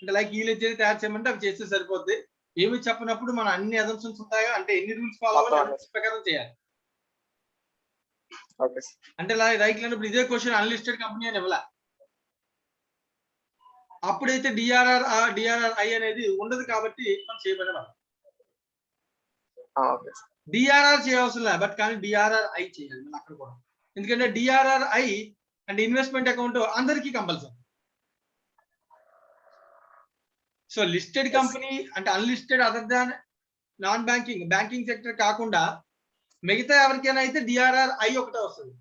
అంటే లైక్ ఈ లెడ్జర్ తయారు చేయమంటే అవి చేస్తే సరిపోద్ది. ఏమి చెప్పినప్పుడు మన అన్ని అజంప్షన్స్ ఉంటాయా అంటే ఎన్ని రూల్స్ ఫాలో అవ్వాలి ప్రకారం చేయాలి. అంటే రైట్ లేనప్పుడు ఇదే క్వశ్చన్ అన్లిస్టెడ్ కంపెనీ అని ఇవ్వాల. అప్పుడైతే డిఆర్ఆర్ ఐ అనేది ఉండదు కాబట్టి మనం చేయబడేవాళ్ళం. డిఆర్ఆర్ చేయవలసిన లేదు, బట్ కానీ డిఆర్ఆర్ ఐ చేయాలి అక్కడ కూడా. ఎందుకంటే డిఆర్ఆర్ ఐ అంటే ఇన్వెస్ట్మెంట్ అకౌంట్ అందరికీ కంపల్సరీ. సో లిస్టెడ్ కంపెనీ అంటే unlisted other than non banking sector కాకుండా మిగతా ఎవరికైనా అయితే డిఆర్ఆర్ ఐ ఒకటే వస్తుంది.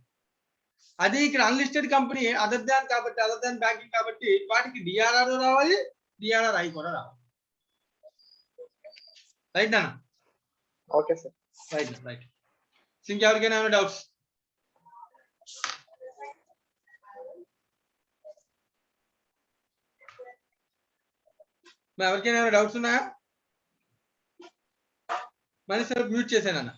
అదే ఇక్కడ అన్లిస్టెడ్ కంపెనీ అదర్ దాన్ బ్యాంకింగ్ కాబట్టి వాటికి డిఆర్ఆర్ రావాలి, డిఆర్ఆర్ ఐ కూడా రావాలి. రైట్ నాన్న? Okay sir. రైట్. ఇంకెవరికైనా ఏమైనా డౌట్స్? ఎవరికైనా ఏమైనా డౌట్స్ ఉన్నాయా? మరి సార్ మ్యూట్ చేశానన్న.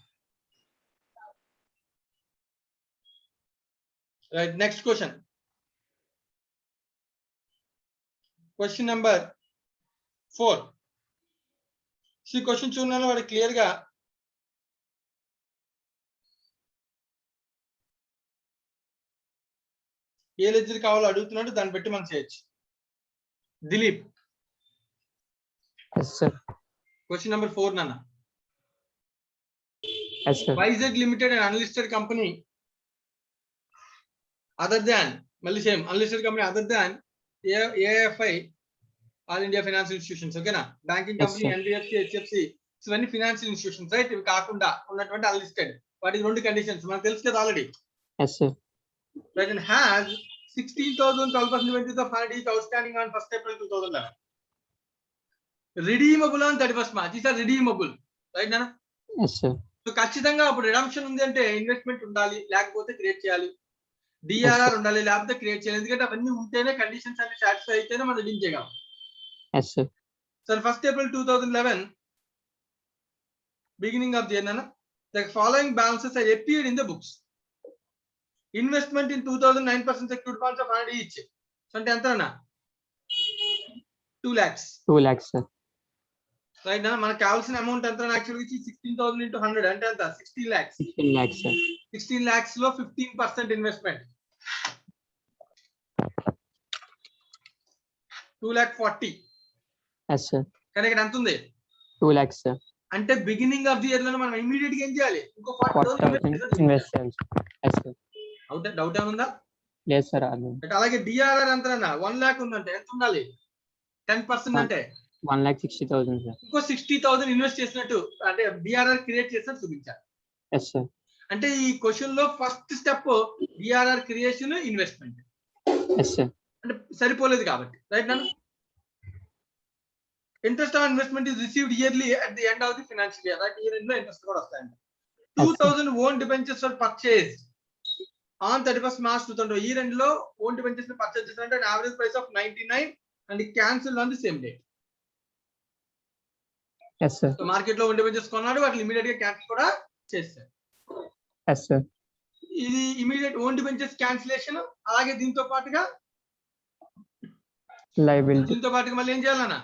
రైట్. Next question number 4. ఈ క్వశ్చన్ చూడాలి వాడు క్లియర్ గా ఏ లెడ్జర్ కావాలో అడుగుతున్నాడు, దాన్ని బట్టి మనం చేయొచ్చు. దిలీప్. క్వశ్చన్ నెంబర్ 4 నాన్న. Vizag limited and unlisted company other than మళ్ళీ same unlisted company other than AFI all India financial institutions. ఓకేనా? బ్యాంకింగ్ కంపెనీ, ఎన్బిఎఫ్సి, హెచ్ఎఫ్సి ఇవన్నీ ఫైనాన్షియల్ ఇన్స్టిట్యూషన్స్. రైట్? ఇవి కాకుండా ఉన్నటువంటి అన్లిస్టెడ్ వాటికి 2 కండిషన్స్ మనకు తెలుసు కదా already. Right, and has 16,000 12% inventories of 100 each outstanding on 1st April 2011. Redeemable on 31st March. These are redeemable. Right, Nana? Yes, sir. So, ఖచ్చితంగా అప్పుడు రిడమ్షన్ ఉంది అంటే ఇన్వెస్ట్మెంట్ ఉండాలి, లేకపోతే క్రియేట్ చేయాలి. డిఆర్ఆర్ ఉండాలి, లేకపోతే క్రియేట్ చేయాలి. ఎందుకంటే అవన్నీ ఉంటేనే కండిషన్స్ అన్ని సాటిస్ఫై అయితేనే మనం రిడీమ్ చేయగలం. Yes, sir. So 1st April 2011, beginning of the year, Nana, the following balances are appeared in the books. Investment in 2009% secured bonds of 100 each. So ante enta na 2 lakhs. 2 lakhs, sir. Right now మనకు కావాల్సిన amount ఎంత actually 16,000 into 100 అంటే ఎంత 16 lakhs. 16 lakhs, sir. 16 lakhs లో 15% investment 2,40,000. Yes, sir. కానీ ఇక్కడ ఎంత ఉంది 2 lakhs, sir. అంటే బిగినింగ్ ఆఫ్ ది ఇయర్ లో మనం ఇమీడియట్ గా ఏం చేయాలి ఇంకో 40,000 invest చేయాలి, sir. Yes, sir. డౌట్ ఏముందా? లేదు సార్. అంటే అలాగే డిఆర్ఆర్ ఎంత 1 lakh ఉందంటే ఎంత ఉండాలి 10% అంటే 1,60,000, sir. ఇంకో 60,000 ఇన్వెస్ట్ చేసినట్టు అంటే డిఆర్ఆర్ క్రియేట్ చేసినట్టు చూపించాలి. Yes, sir. అంటే ఈ క్వశ్చన్ లో first step DRR creation investment. Yes, sir. అంటే సరిపోలేదు కాబట్టి రైట్ నా interest on investment is received yearly at the end of the financial year right. Year end లో ఇంట్రెస్ట్ కూడా వస్తాయంట. 2,000 own debentures for purchase on 31st March 2000. Year end లో own debentures ని purchase చేశారంటే average price of 99 and cancel on the same day. Yes, sir. So market లో own debentures కొన్నాడు, వాటిని immediate గా క్యాన్సిల్ కూడా చేశారు. Yes, sir. ఇది ఇమీడియట్ ఓన్ డిబెంచర్స్ క్యాన్సిలేషన్. అలాగే దీంతో పాటుగా Liability. మళ్ళీ ఏం చేయాలన్నా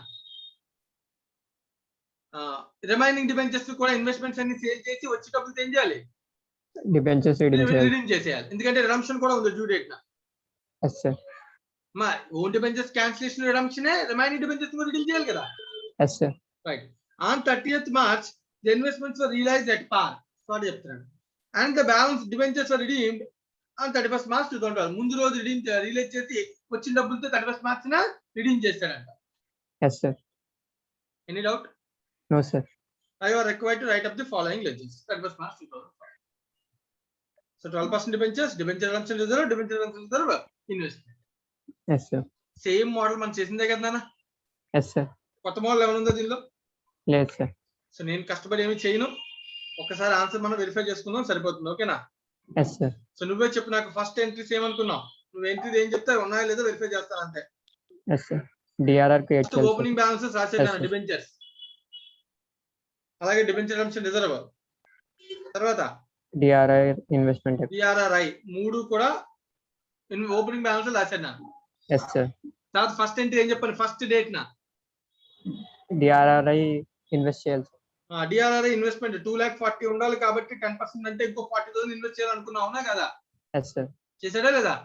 రిమైనింగ్ డిబెంచర్స్ కూడా ఇన్వెస్ట్మెంట్స్ అన్ని సేల్ చేసి వచ్చే డబ్బులు ఏం చేయాలి Debentures redeem చేయాలి. రిడీమ్ చేసేయాలి. ఎందుకంటే రిడమ్షన్ కూడా ఉంది డ్యూ డేట్ నా. Yes, sir. మా own debentures cancellation redemption remaining debentures కూడా రిడీమ్ చేయాలి కదా. Yes, sir. Right. On 30th March the investments were realised at par. Sorry చెప్తున్నాను. And the balance debentures were redeemed on 31st March 2012. ముందు రోజు release చేసి వచ్చిన డబ్బులతో 31st March న రిడీమ్ చేశాడంట. Yes, sir. Any doubt? No, sir. I are required to write up the following ledgers. 31st March 2005. So 12% debentures, debenture redemption reserve, investment. Yes, sir. Same model మనం చేసిందే కదా నాన్న. Yes, sir. కొత్త model ఏమైనా ఉందా దీనిలో? లేదు సార్. సో నేను కష్టపడి ఏమి చేయను, ఒకసారి ఆన్సర్ మనం వెరిఫై చేసుకుందాం సరిపోతుంది. ఓకేనా? Yes, sir. సో నువ్వే చెప్పు నాకు ఫస్ట్ ఎంట్రీస్ ఏమనుకున్నావు, నువ్వు ఎంట్రీ ఏం చెప్తే ఉన్నాయో లేదో వెరిఫై చేస్తాను అంతే. Yes, sir. DRR create చేయాలి. ఓపెనింగ్ బ్యాలెన్సెస్ రాసేదాన్ని డిబెంచర్స్, అలాగే డిబెంచర్ redemption రిజర్వ్, తర్వాత DRI ఇన్వెస్ట్మెంట్. DRRI మూడు కూడా ఓపెనింగ్ బ్యాలెన్స్ రాశాను. Yes, sir. తర్వాత ఫస్ట్ ఎంట్రీ ఏం చెప్పాను, ఫస్ట్ డేట్ నా DRRI ఇన్వెస్ట్ చేయాలి. DRRI ఇన్వెస్ట్మెంట్ 2,40,000 ఉండాలి కాబట్టి 10% అంటే ఇంకో 40,000 ఇన్వెస్ట్ చేయాలనుకున్నావు అవునా కదా? Yes, sir. చేశాడా లేదా?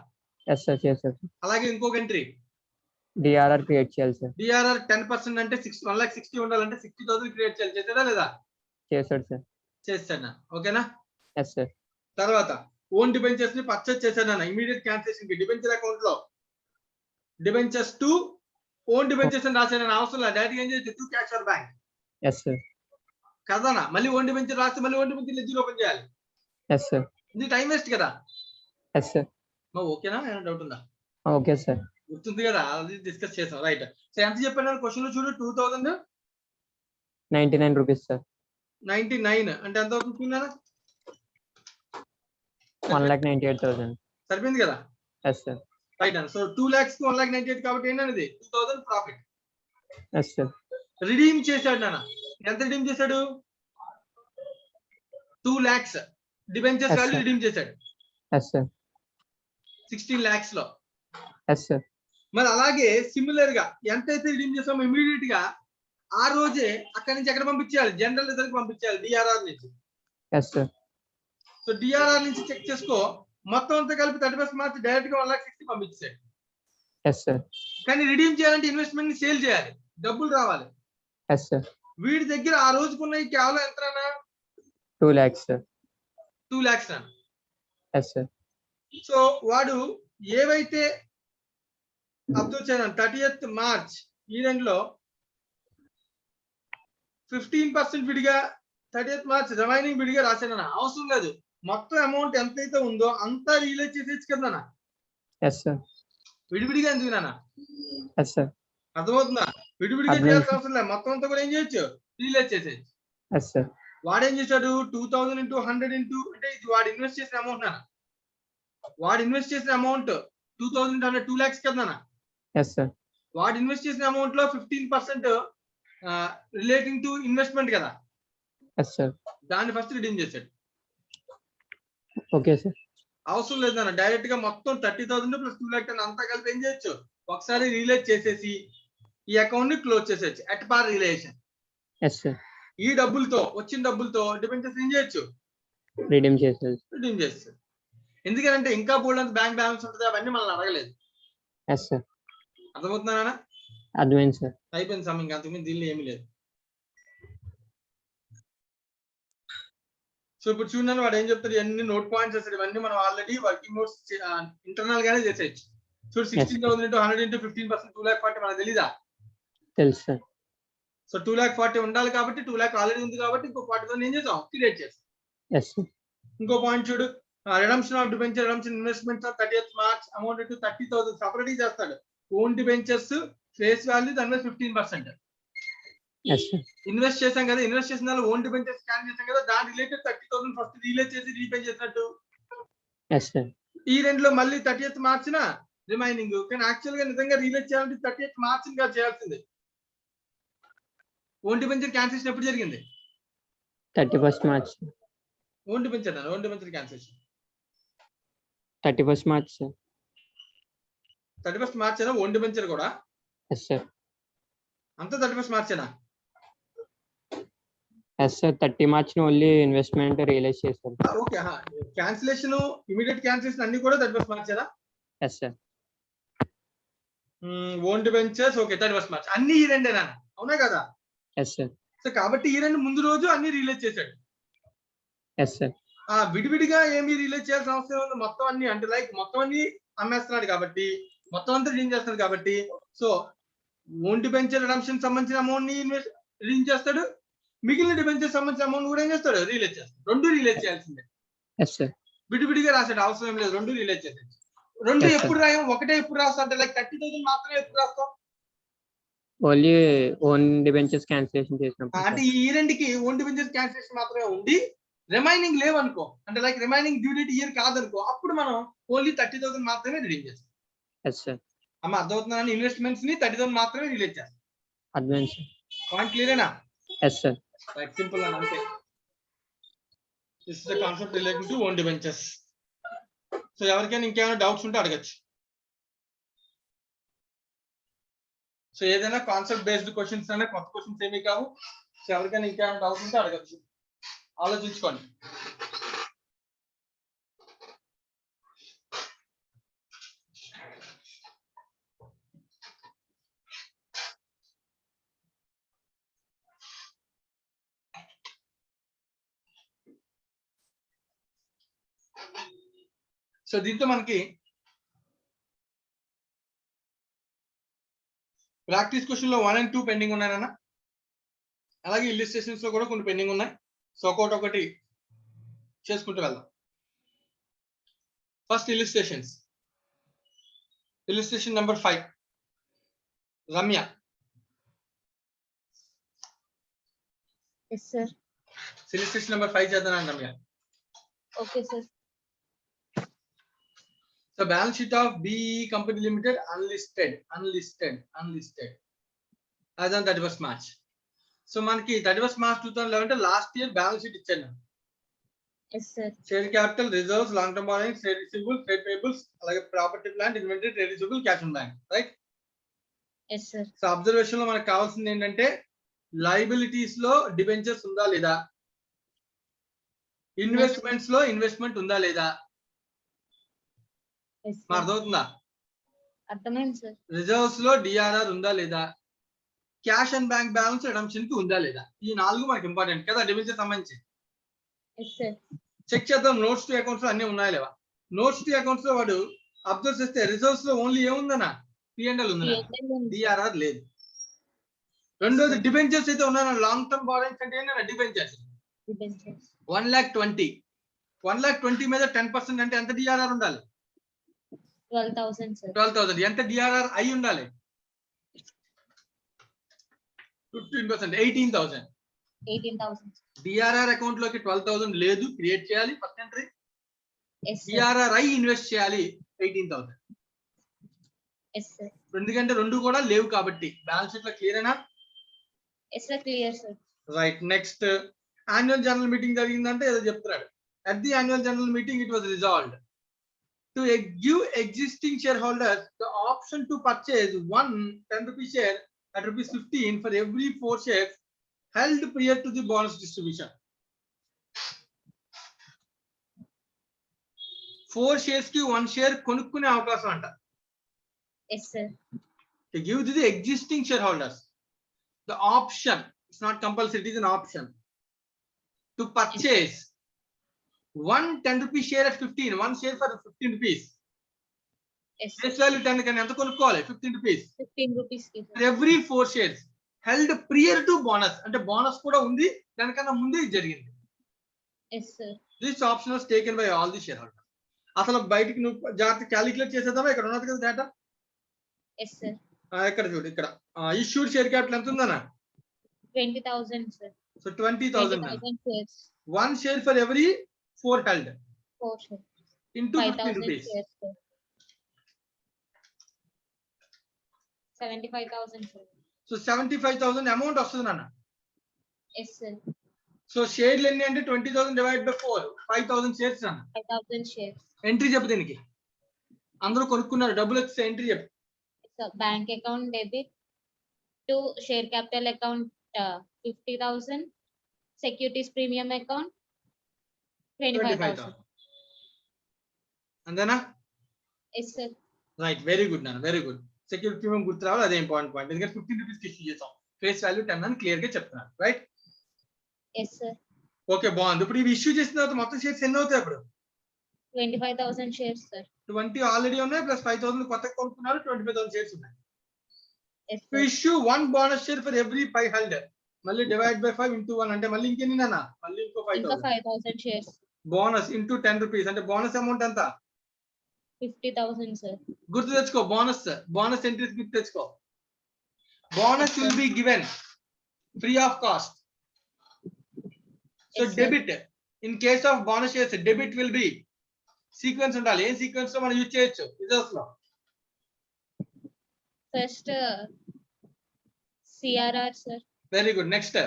Yes, sir. చేశారు. అలాగే ఇంకొక ఎంట్రీ DRR క్రియేట్ చేయాలి సార్. DRR 10% అంటే 1,60,000 ఉండాలంటే 60,000 క్రియేట్ చేయాలి. చేశాడా లేదా? చేశాడు సార్. చేస్తాను. ఓకేనా? Yes, sir. తర్వాత ఓన్ డిబెంచర్స్ ని పర్చేస్ చేశాను ఇమీడియట్ క్యాన్సిలేషన్ కి డిబెంచర్ అకౌంట్ లో డిబెంచర్స్ టు ఓన్ డిబెంచర్స్ అని రాశాను. అవసరం లేదు, డైరెక్ట్ ఏం చేయొచ్చు to cash or bank. Yes, sir. కదానా? మళ్ళీ ఓన్ డిబెంచర్ రాస్తే మళ్ళీ ఓన్ డిబెంచర్ లెడ్జర్ ఓపెన్ చేయాలి. Yes, sir. ఇది టైం వేస్ట్ కదా. Yes, sir. ఓకేనా? ఏమైనా డౌట్ ఉందా? Okay sir. గుర్తుంది కదా, అది డిస్కస్ చేసాం. రైట్. సో ఎంత చెప్పాను క్వశ్చన్ లో చూడు, 2,099 రూపీస్ సార్. 99 అంటే ఎంత అవుతుంది? 1,98,000. సరిపోయింది కదా. Yes, sir. రైట్ అండి. సో 2 lakhs కి 1,98,000 కాబట్టి ఏంటనేది 2,000 ప్రాఫిట్. Yes, sir. రిడీమ్ చేశాడు నాన్న. ఎంత రిడీమ్ చేశాడు? 2 lakhs debentures Yes, value sir. Redeem చేశాడు. Yes, sir. 16 lakhs లో. Yes, sir. మరి అలాగే సిమిలర్ గా ఎంతైతే రిడీమ్ చేసామో ఇమీడియట్ గా ఆ రోజే అక్కడి నుంచి ఎక్కడ పంపించాలి, జనరల్ రిజర్వ్ కి పంపించాలి డిఆర్ఆర్ నుంచి. Yes, sir. సో డిఆర్ఆర్ నుంచి చెక్ చేసుకో, మొత్తం అంతా కలిపి 31st March డైరెక్ట్ గా 1,60,000 పంపించాడు. Yes, sir. కానీ రిడీమ్ చేయాలంటే ఇన్వెస్ట్మెంట్ ని సేల్ చేయాలి, డబ్బులు రావాలి. Yes, sir. వీడి దగ్గర ఆ రోజుకున్న ఈ కేవలం ఎంత 2 lakhs sir. 2 lakhs నాన్న. Yes, sir. సో వాడు ఏవైతే అబ్జర్వ్ చేయాలి 30th March ఈవెంట్ లో 15% విడిగా 30th March రిమైనింగ్ విడిగా రాశానన్న. అవసరం లేదు, మొత్తం అమౌంట్ ఎంతైతే ఉందో అంతా రియలైజ్ చేసేచ్చు కదా. Yes, sir. విడివిడిగా ఎందుకు నాన్న? Yes, sir. అర్థమవుతుందా? విడివిడిగా చేయాల్సిన అవసరం లేదు, మొత్తం అంతా కూడా ఏం చేయొచ్చు, రియలైజ్ చేసేయచ్చు. Yes, sir. వాడు ఏం చేశాడు, 2,000 into 100 into అంటే ఇది వాడు ఇన్వెస్ట్ చేసిన అమౌంట్ నాన్న. వాడు ఇన్వెస్ట్ చేసిన అమౌంట్ 2,000 into 100 2 lakhs కదా నాన్న. Yes, sir. వాడు ఇన్వెస్ట్ చేసిన అమౌంట్ లో 15% రిలేటింగ్ టు ఇన్వెస్ట్మెంట్ కదా, yes sir, దాన్ని ఫస్ట్ రిడీమ్ చేశాడు. okay sir, అవసరం లేదు అన్న, డైరెక్ట్ గా మొత్తం 30,000 ప్లస్ 2 lakh అంతా కలిపి ఏం చేయొచ్చు, ఒకసారి రియలైజ్ చేసేసి ఈ అకౌంట్ ని క్లోజ్ చేసేయచ్చు అట్ పార్ రియలైజేషన్. yes sir, ఈ డబ్బులతో వచ్చిన డబ్బులతో డిబెంచర్స్ ఏం చేయొచ్చు, redeem చేసేది, రిడీమ్ చేస్తారు. ఎందుకంటే ఇంకా బోల్డ్ బ్యాంక్ బ్యాలెన్స్ ఉంటుంది, అవన్నీ మనల్ని అడగలేదు. yes sir, అర్థమవుతున్నానా? అర్థమైంది సార్, అయిపోయింది సమ్, ఇంకా అంతకుమించి దీనిలో ఏమీ లేదు. సో ఇప్పుడు చూడండి వాడు ఏం చెప్తాడు, ఇవన్నీ నోట్ పాయింట్స్ చేస్తాడు, ఇవన్నీ మనం ఆల్రెడీ వర్కింగ్ నోట్స్ ఇంటర్నల్ గానే చేసేయచ్చు. చూడు 16,000 into 100 into 15% 2,40,000 మనకు తెలీదా? తెలుసు సార్, సో 2,40,000 ఉండాలి కాబట్టి 2 lakh ఆల్రెడీ ఉంది కాబట్టి ఇంకో 40,000 ఏం చేసాం, క్రియేట్ చేస్తాం. yes sir, ఇంకో పాయింట్ చూడు, redemption of debenture, redemption investments of 30th March amount to 30,000 separate చేస్తాడు. ఓన్ డిబెంచర్స్ ఫేస్ వాల్యూ దాని మీద 15%. yes sir, ఇన్వెస్ట్ చేసాం కదా, ఇన్వెస్ట్ చేసిన దానిలో ఓన్ డిబెంచర్స్ స్కాన్ చేసాం కదా, దాని రిలేటెడ్ 30,000 ఫస్ట్ రిలీజ్ చేసి రీపే చేసినట్టు. yes sir, ఈ రెండులో మళ్ళీ 30th March రిమైనింగ్. కానీ యాక్చువల్ గా నిజంగా రిలీజ్ చేయాలంటే 30th March గా చేయాల్సింది. ఓన్ డిబెంచర్ క్యాన్సిలేషన్ ఎప్పుడు జరిగింది? 31st March, own debenture cancellation 31st March sir, 31st March own debenture కూడా yes sir, అంతా 31st March yes sir, 30 March ని ఓన్లీ ఇన్వెస్ట్మెంట్ రియలైజ్ చేశారు, ఓకే. క్యాన్సిలేషన్ ఇమీడియట్ క్యాన్సిలేషన్ అన్ని కూడా 31st March yes sir, own debentures okay 31st March అన్ని ఈ రెండేనా, అవునా కదా? yes sir, సో కాబట్టి ఈ రెండు ముందు రోజు అన్ని రిలీజ్ చేశాడు. yes sir, విడివిడిగా ఏమి రిలీజ్ చేయాల్సిన అవసరం ఉంది, మొత్తం అన్ని అంటే లైక్ మొత్తం అన్ని అమ్మేస్తున్నాడు కాబట్టి మొత్తం అంతా రిలీజ్ చేస్తున్నాడు కాబట్టి, సో ఓన్ డిబెంచర్ రిడమ్షన్ సంబంధించిన అమౌంట్ ని రిలీజ్ చేస్తాడు, మిగిలిన డిబెంచర్ సంబంధించిన అమౌంట్ కూడా ఏం చేస్తాడు, రిలీజ్ చేస్తాడు. రెండు రిలీజ్ చేయాల్సిందే, yes sir, విడివిడిగా రాసాడు అవసరం ఏం లేదు, రెండు రిలీజ్ చేసాడు. రెండు Yes, sir. ఎప్పుడు రాయం, ఒకటే ఎప్పుడు రాస్తా అంటే లైక్ 30,000 మాత్రమే ఎప్పుడు రాస్తాం ఓన్లీ ఓన్ డిబెంచర్స్ క్యాన్సిలేషన్ చేసినప్పుడు అంటే ఈ రెండుకి ఓన్ డిబెంచర్ క్యాన్సిలేషన్ మాత్రమే ఉండి రిమైనింగ్ లేవనుకో, అంటే like remaining due date year కాదనుకో, అప్పుడు మనం ఓన్లీ 30,000 మాత్రమే రిలీజ్ చేస్తాం. yes sir, అమ్మ అర్థమవుతుందని ఇన్వెస్ట్మెంట్స్ ని 30,000 మాత్రమే రిలీజ్ చేస్తాం. అర్థమైంది సార్, పాయింట్ క్లియరేనా? yes sir, రైట్, సింపుల్ అని అంతే. This is the concept related to own debentures. So ఎవరికైనా ఇంకేమైనా డౌట్స్ ఉంటే అడగచ్చు. సో ఏదైనా కాన్సెప్ట్ బేస్డ్ క్వశ్చన్స్ అనే కొత్త క్వశ్చన్స్ ఏమీ కావు. సో ఎవరికైనా ఇంకేమైనా డౌట్స్ ఉంటే అడగచ్చు, ఆలోచించుకోండి. సో దీంతో మనకి ప్రాక్టీస్ క్వశ్చన్ లో 1 and 2 పెండింగ్ ఉన్నాయన్న, అలాగే ఇల్లుస్ట్రేషన్స్ లో కూడా కొన్ని పెండింగ్ ఉన్నాయి. సో ఒకటి చేసుకుంటూ వెళ్దాం. First illustrations, illustration number 5 Ramya. Yes, sir. Illustration number 5 చేద్దాం Ramya. Okay, sir. So balance sheet of BE Company Limited unlisted as on 31st March. So మనకి 31st March 2011 అంటే లాస్ట్ ఇయర్ బ్యాలెన్స్ షీట్ ఇచ్చాను. Yes, sir. Share capital, reserves, long term borrowings, trade receivable, trade payables, అలాగే property, plant, inventory, trade receivable, cash on bank, right? Yes, sir. So observation లో మనకు కావాల్సింది ఏంటంటే liabilities లో debentures ఉందా లేదా, investments లో ఇన్వెస్ట్మెంట్ ఉందా లేదా, Yes, sir. అర్థమవుతుందా? అర్థమైంది సార్. రిజర్వ్స్ లో డిఆర్ఆర్ ఉందా లేదా, cash and bank balance redemption కి ఉందా లేదా, ఈ 4 మనకి ఇంపార్టెంట్ కదా డిబెంచర్ సంబంధించి. Yes, sir. చెక్ చేద్దాం నోట్స్ టు అకౌంట్స్ లో అన్ని ఉన్నాయా లేవా. నోట్స్ టు అకౌంట్స్ లో వాడు అబ్జర్వ్ చేస్తే రిజర్వ్స్ లో ఓన్లీ ఏముందనా, P&L ఉందనా, డిఆర్ఆర్ లేదు. రెండోది డిబెంచర్స్ అయితే ఉన్నాయన్న, లాంగ్ టర్మ్ బారోయింగ్స్ అంటే ఏంటన్నా డిబెంచర్స్ 1,20,000 మీద 10% అంటే ఎంత డిఆర్ఆర్ ఉండాలి, 12,000, sir. 12,000. ఎంత డిఆర్ఆర్ అయి ఉండాలి, 15%, 18,000. 18,000. డిఆర్ఆర్ అకౌంట్ లోకి 12,000 లేదు, క్రియేట్ చేయాలి first entry. Yes, sir. DRR అయి ఇన్వెస్ట్ చేయాలి 18,000. Yes, sir. ఎందుకంటే రెండు కూడా లేవు కాబట్టి బ్యాలెన్స్ షీట్ లో క్లియర్ అయినా Yes, sir. Clear, sir. Right next annual general meeting జరిగిందంటే ఏదో చెప్తున్నాడు at the annual general meeting it was resolved to give existing shareholders the option to purchase one 10 rupee share at rupees 15 for every 4 shares held prior to the bonus distribution. 4 shares ki 1 share కొనుక్కునే అవకాశం అంట. Yes, sir. To give to the existing shareholders the option, it's not compulsory, it is an option to purchase one 10 rupee share at 15, one share for 15 rupees. Yes, sir. Face value 10 కానీ ఎంత కొనుక్కోవాలి 15 rupees 15 rupees. for every 4 shares held prior to bonus అంటే bonus కూడా ఉంది దానికన్నా ముందే ఇది జరిగింది. Yes, sir. This option was taken by all the shareholders. అసలు బయటికి నువ్వు జాగ్రత్త క్యాలిక్యులేట్ చేసేద్దామా ఇక్కడ ఉన్నది కదా డేటా Yes, sir. ఇక్కడ చూడు ఇక్కడ ఇష్యూడ్ షేర్ క్యాపిటల్ ఎంత ఉందన్నా 20,000, sir. So 20,000 20,000 shares. one share for every 4 held 4 shares. into 15 5,000 rupees. shares, sir. 75,000, sir. So 75,000 amount వస్తుంది నాన్న. Yes, sir. సో షేర్లు ఎన్ని అంటే 20,000 డివైడ్ బై 4 5,000 షేర్స్ నాన్న. 5,000 shares. ఎంట్రీ చెప్పు దీనికి అందరూ కొనుక్కున్నారు డబ్బులు వచ్చే ఎంట్రీ చెప్పు. So bank account debit to share capital account 50,000, securities premium account 25,000. అంతేనా Yes, sir. Right very good నాన్న వెరీ గుడ్. సెక్యూరిటీ ప్రీమియం గుర్తు రావాలి అదే ఇంపార్టెంట్ పాయింట్ ఎందుకంటే 15 రూపీస్ కి ఇష్యూ చేసాం ఫేస్ వాల్యూ 10 అని క్లియర్ గా చెప్తున్నాను రైట్. Yes, sir. ఓకే బాగుంది. ఇప్పుడు ఇవి ఇష్యూ చేసిన తర్వాత మొత్తం షేర్స్ ఎన్ని అవుతాయి అప్పుడు 25,000 shares, sir. 20 ఆల్రెడీ ఉన్నాయి ప్లస్ 5,000 కొత్తగా కొనుక్కున్నారు 25,000 షేర్స్ ఉన్నాయి. Yes, to sir. Issue one bonus share for every 5 held మళ్ళీ డివైడ్ బై 5 ఇంటూ 1 అంటే మళ్ళీ ఇంకెన్ని నాన్న మళ్ళీ ఇంకో ఇంకా 5,000 5,000 shares. బోనస్ ఇంటూ 10 రూపీస్ అంటే బోనస్ అమౌంట్ ఎంత 50,000, sir. గుర్తు తెచ్చుకో బోనస్ ఎంట్రీస్ గుర్తు తెచ్చుకో. Bonus will be given free of cost. So Yes, sir. Debit in case of bonus shares debit will be sequence ఉండాలి. ఏం సీక్వెన్స్ లో మనం యూజ్ చేయొచ్చు రిజల్ట్స్ లో First, CRR, sir. Very good. Next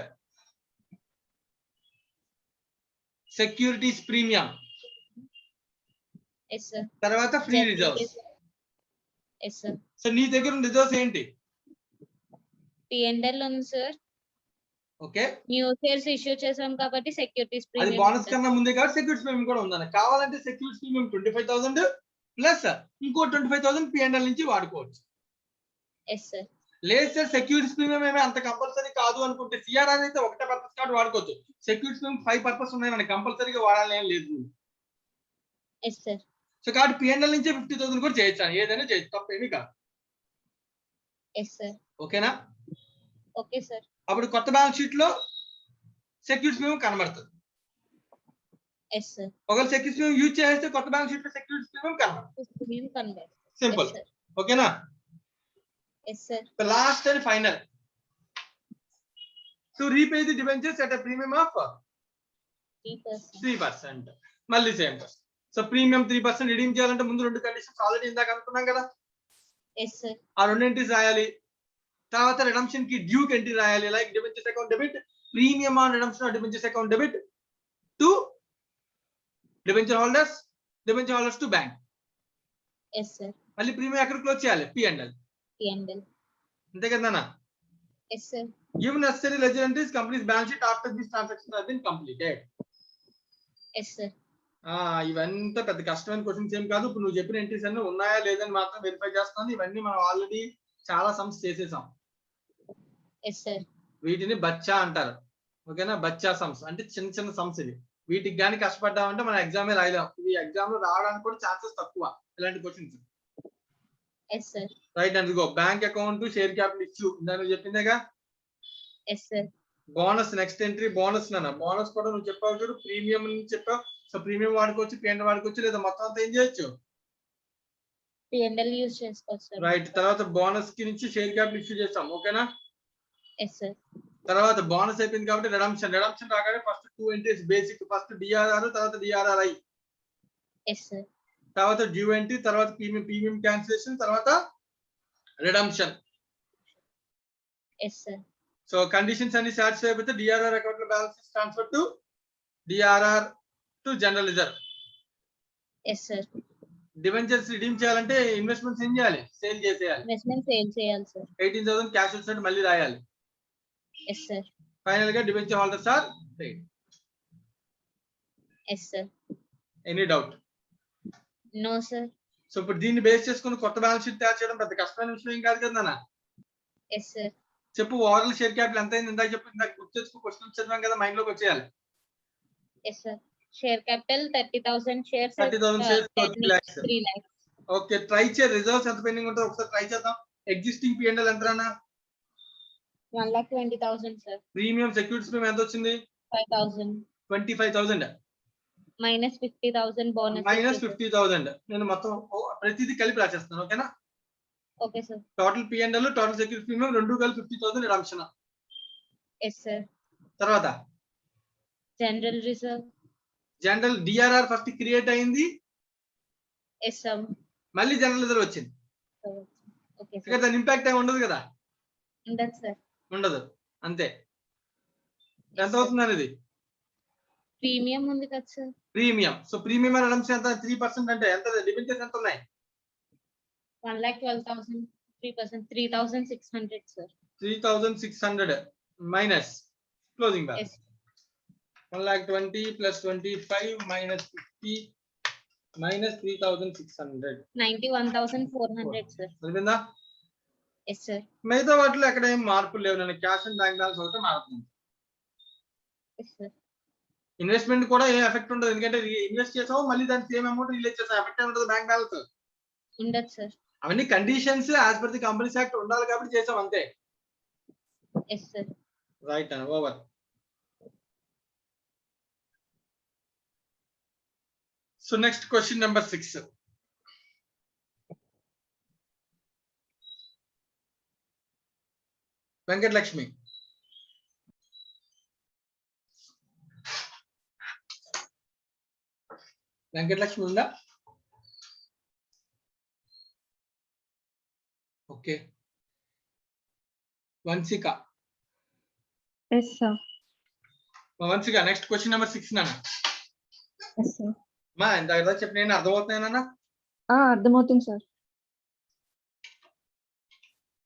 securities premium Yes, sir. తర్వాత free reserves. Yes, sir. So నీ దగ్గర ఉన్న రిజర్వ్స్ ఏంటి P&L ఉంది, sir. Okay new shares issue చేసాం కాబట్టి సెక్యూరిటీస్ అది ప్రీమియం బోనస్ కన్నా ముందే కాబట్టి సెక్యూరిటీస్ ప్రీమియం కూడా ఉందని కావాలంటే సెక్యూరిటీస్ ప్రీమియం 25,000 ప్లస్ ఇంకో 25,000 P&L నుంచి వాడుకోవచ్చు. Yes sir. లేదు సార్ సెక్యూరిటీస్ ప్రీమియం ఏమీ అంత కంపల్సరీ కాదు అనుకుంటే సిఆర్ఆర్ అయితే ఒకటే పర్పస్ కార్డు వాడుకోవచ్చు. సెక్యూరిటీస్ ప్రీమియం 5 పర్పస్ ఉన్నాయి మనకి కంపల్సరీగా వాడాలి ఏం లేదు. Yes sir. So card P&L నుంచి 50,000 కూడా చేయొచ్చు ఏదైనా చేయొచ్చు తప్పేమీ కాదు. Yes sir. ఓకేనా ఓకే సార్. అప్పుడు కొత్త బ్యాలెన్స్ షీట్ లో సెక్యూరిటీస్ ప్రీమియం కనబడుతుంది. Yes sir. ఒకవేళ సెక్యూరిటీస్ ప్రీమియం యూజ్ చేస్తే కొత్త బ్యాలెన్స్ షీట్ లో సెక్యూరిటీస్ ప్రీమియం కనబడుతుంది. సింపుల్. ఓకేనా yes sir. The last and final to repay the debentures at a premium of 3%. మళ్ళీ సేమ్. సో ప్రీమియం 3% రిడీమ్ చేయాలంటే ముందు రెండు కండిషన్స్ ఆల్రెడీ ఇందాక అనుకున్నాం కదా. Yes sir. ఆ రెండు ఎంట్రీస్ రాయాలి. తర్వాత రిడమ్షన్ కి డ్యూ ఎంట్రీ రాయాలి like debentures account debit premium on redemption of debentures account debit to debenture holders to bank. Yes sir. మళ్ళీ ప్రీమియం ఎక్కడ క్లోజ్ చేయాలి P&L. అంతే కదా. Yes sir. Give necessary ledger entries company's balance sheet after this transaction has been completed. Yes sir. ఇవంతా పెద్ద కష్టమైన questions ఏం కాదు. ఇప్పుడు నువ్వు చెప్పిన ఎంట్రీస్ అన్ని ఉన్నాయా లేదని మాత్రం వెరిఫై చేస్తాను. ఇవన్నీ మనం ఆల్రెడీ చాలా సమ్స్ చేసేసాం. Yes sir. వీటిని బచ్చా అంటారు. ఓకేనా బచ్చా సమ్స్ అంటే చిన్న చిన్న సమ్స్ ఇవి. వీటికి కానీ కష్టపడ్డామంటే మనం ఎగ్జామే రాయలేం. ఇవి ఎగ్జామ్ లో రావడానికి కూడా ఛాన్సెస్ తక్కువ ఇలాంటి క్వశ్చన్స్. Yes sir. రైట్ అందుకో bank account share capital issue దాన్ని చెప్పిందేగా. Yes sir. Bonus next entry bonus నాన్న బోనస్ కూడా నువ్వు చెప్పావు చూడు ప్రీమియం నుంచి చెప్పావు. సో ప్రీమియం వాడుకోవచ్చు P&L వాడుకోవచ్చు లేదా మొత్తం అంతా ఏం చేయొచ్చు P&L యూజ్ చేసుకోవచ్చు సార్. రైట్. తర్వాత బోనస్ కి నుంచి షేర్ క్యాపిటల్ ఇష్యూ చేస్తాం. ఓకేనా. Yes sir. తర్వాత బోనస్ అయిపోయింది కాబట్టి రిడమ్షన్ రాగానే first 2 entries basic first DRR తర్వాత DRRI ఎస్ సార్. తర్వాత డ్యూ ఎంట్రీ తర్వాత ప్రీమియం క్యాన్సిలేషన్ తర్వాత redemption. Yes, sir. So conditions and satisfied with the DRR account balance is transferred to DRR to general reserve. Yes, sir. Debentures redeem చేయాలంటే investments ఏం చేయాలి? Sale చేసేయాలి. Investment sale చేయాలి, sir. 18,000 cash వచ్చినట్టు మళ్ళీ రాయాలి. Yes, sir. Final గా debenture holders are paid. Yes, sir. Any doubt? No, sir. So ఇప్పుడు దీన్ని బేస్ చేసుకుని కొత్త బ్యాలెన్స్ షీట్ తయారు చేయడం పెద్ద కష్టమైన విషయం ఏం కాదు కదా నాన్న. Yes, sir. చెప్పు ఓవరాల్ షేర్ క్యాపిటల్ ఎంత అయింది? ఇందాక చెప్పు, ఇందాక గుర్తు తెచ్చుకో, క్వశ్చన్ చదివాం కదా, మైండ్ లోకి వచ్చేయాలి. Yes, sir. Share capital 30,000 shares. 30,000 shares, 3 lakhs. 3 lakhs. Okay, try చే. రిజర్వ్స్ ఎంత పెండింగ్ ఉంటుందో ఒకసారి ట్రై చేద్దాం. ఎగ్జిస్టింగ్ P&L ఎంత రానా? 1,20,000, sir. ప్రీమియం సెక్యూరిటీస్ ప్రీమియం ఎంత వచ్చింది? 5,000. 25,000 Minus 50,000 bonus. మైనస్ 50,000. నేను మొత్తం ప్రతిదీ కలిపి రాసేస్తాను. ఓకేనా? Okay, sir. Total P&L total security premium రెండు కలిపి 50,000 రిడమ్షన్. Yes, sir. తర్వాత General reserve. General DRR first create అయింది, Yes, sir. మళ్ళీ జనరల్ రిజర్వ్ వచ్చింది. Okay, ఇక్కడ sir. దాని ఇంపాక్ట్ ఏమి ఉండదు కదా? That's sir. ఉండదు, అంతే. Yes, ఎంత sir. అవుతుంది అనేది Premium ఉంది కదా, sir. Premium. So premium redemption ఎంత? 3% అంటే ఎంత? డిబెంచర్స్ ఎంత ఉన్నాయి? 1,12,000. 3%. 3,600, sir. 3,600 minus closing balance. Yes. 1,20,000 plus 25 minus 50 minus 3,600. 91,400, sir. సరిపోయిందా? Yes, sir. మిగతా వాటిలో ఎక్కడ ఏం మార్పులు లేవు. నేను క్యాష్ అండ్ బ్యాంక్ బ్యాలెన్స్ ఒకటే మారుతుంది. Yes, sir. ఇన్వెస్ట్మెంట్ కూడా ఏం ఎఫెక్ట్ ఉండదు, ఎందుకంటే ఇన్వెస్ట్ చేసావు మళ్ళీ దాని సేమ్ అమౌంట్ రిలీజ్ చేసావు, ఎఫెక్ట్ ఉండదు బ్యాంక్ బ్యాలెన్స్. ఉండదు, sir. అవన్నీ conditions as per the companies act ఉండాలి కాబట్టి చేసాం, అంతే. Yes, sir. Right and over. So next question number 6. Venkatalakshmi. Venkatalakshmi ఉందా? Okay. Vamshika. Yes, sir. Vamshika, next question number 6 నాన్న. Yes, sir. మా ఇందాక చెప్పిన నేను అర్థమవుతున్నాయన్నా? అర్థమవుతుంది సార్.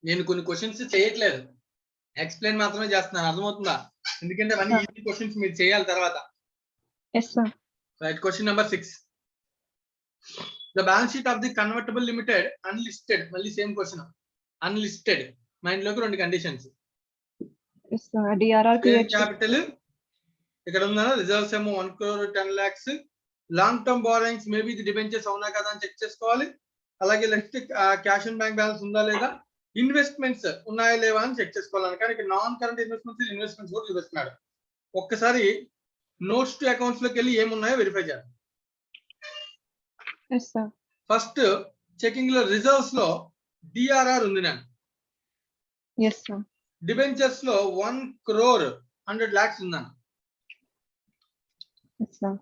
నేను కొన్ని క్వశ్చన్స్ చేయట్లేదు, ఎక్స్ప్లెయిన్ మాత్రమే చేస్తున్నాను. అర్థమవుతుందా? ఎందుకంటే అవన్నీ ఈజీ క్వశ్చన్స్ మీరు చేయాలి తర్వాత. Yes, sir. Right. Question number 6. The balance sheet of the convertible limited unlisted. మళ్ళీ సేమ్ క్వశ్చన్. అన్లిస్టెడ్ మైండ్ లోకి రెండు conditions. Yes, sir. DRR create capital ఇక్కడ ఉందా? రిజర్వ్స్ ఏమో 1 crore 10 lakhs. Long term borrowings maybe ఇది డిబెంచర్స్ అవునా కదా అని చెక్ చేసుకోవాలి. అలాగే next cash and bank balance ఉందా లేదా, ఇన్వెస్ట్మెంట్స్ ఉన్నాయా లేవా అని చెక్ చేసుకోవాలి. కానీ ఇక్కడ నాన్ కరెంట్ ఇన్వెస్ట్మెంట్స్ కూడా చూపిస్తున్నాడు. ఒక్కసారి నోట్స్ టు అకౌంట్స్ లోకి వెళ్ళి ఏమున్నాయో వెరిఫై చేయాలి. Yes, sir. ఫస్ట్ చెకింగ్ లో రిజర్వ్స్ లో DRR ఉంది. నేను Yes, sir. డిబెంచర్స్ లో 1 crore 100 lakhs ఉందాను. Yes, sir.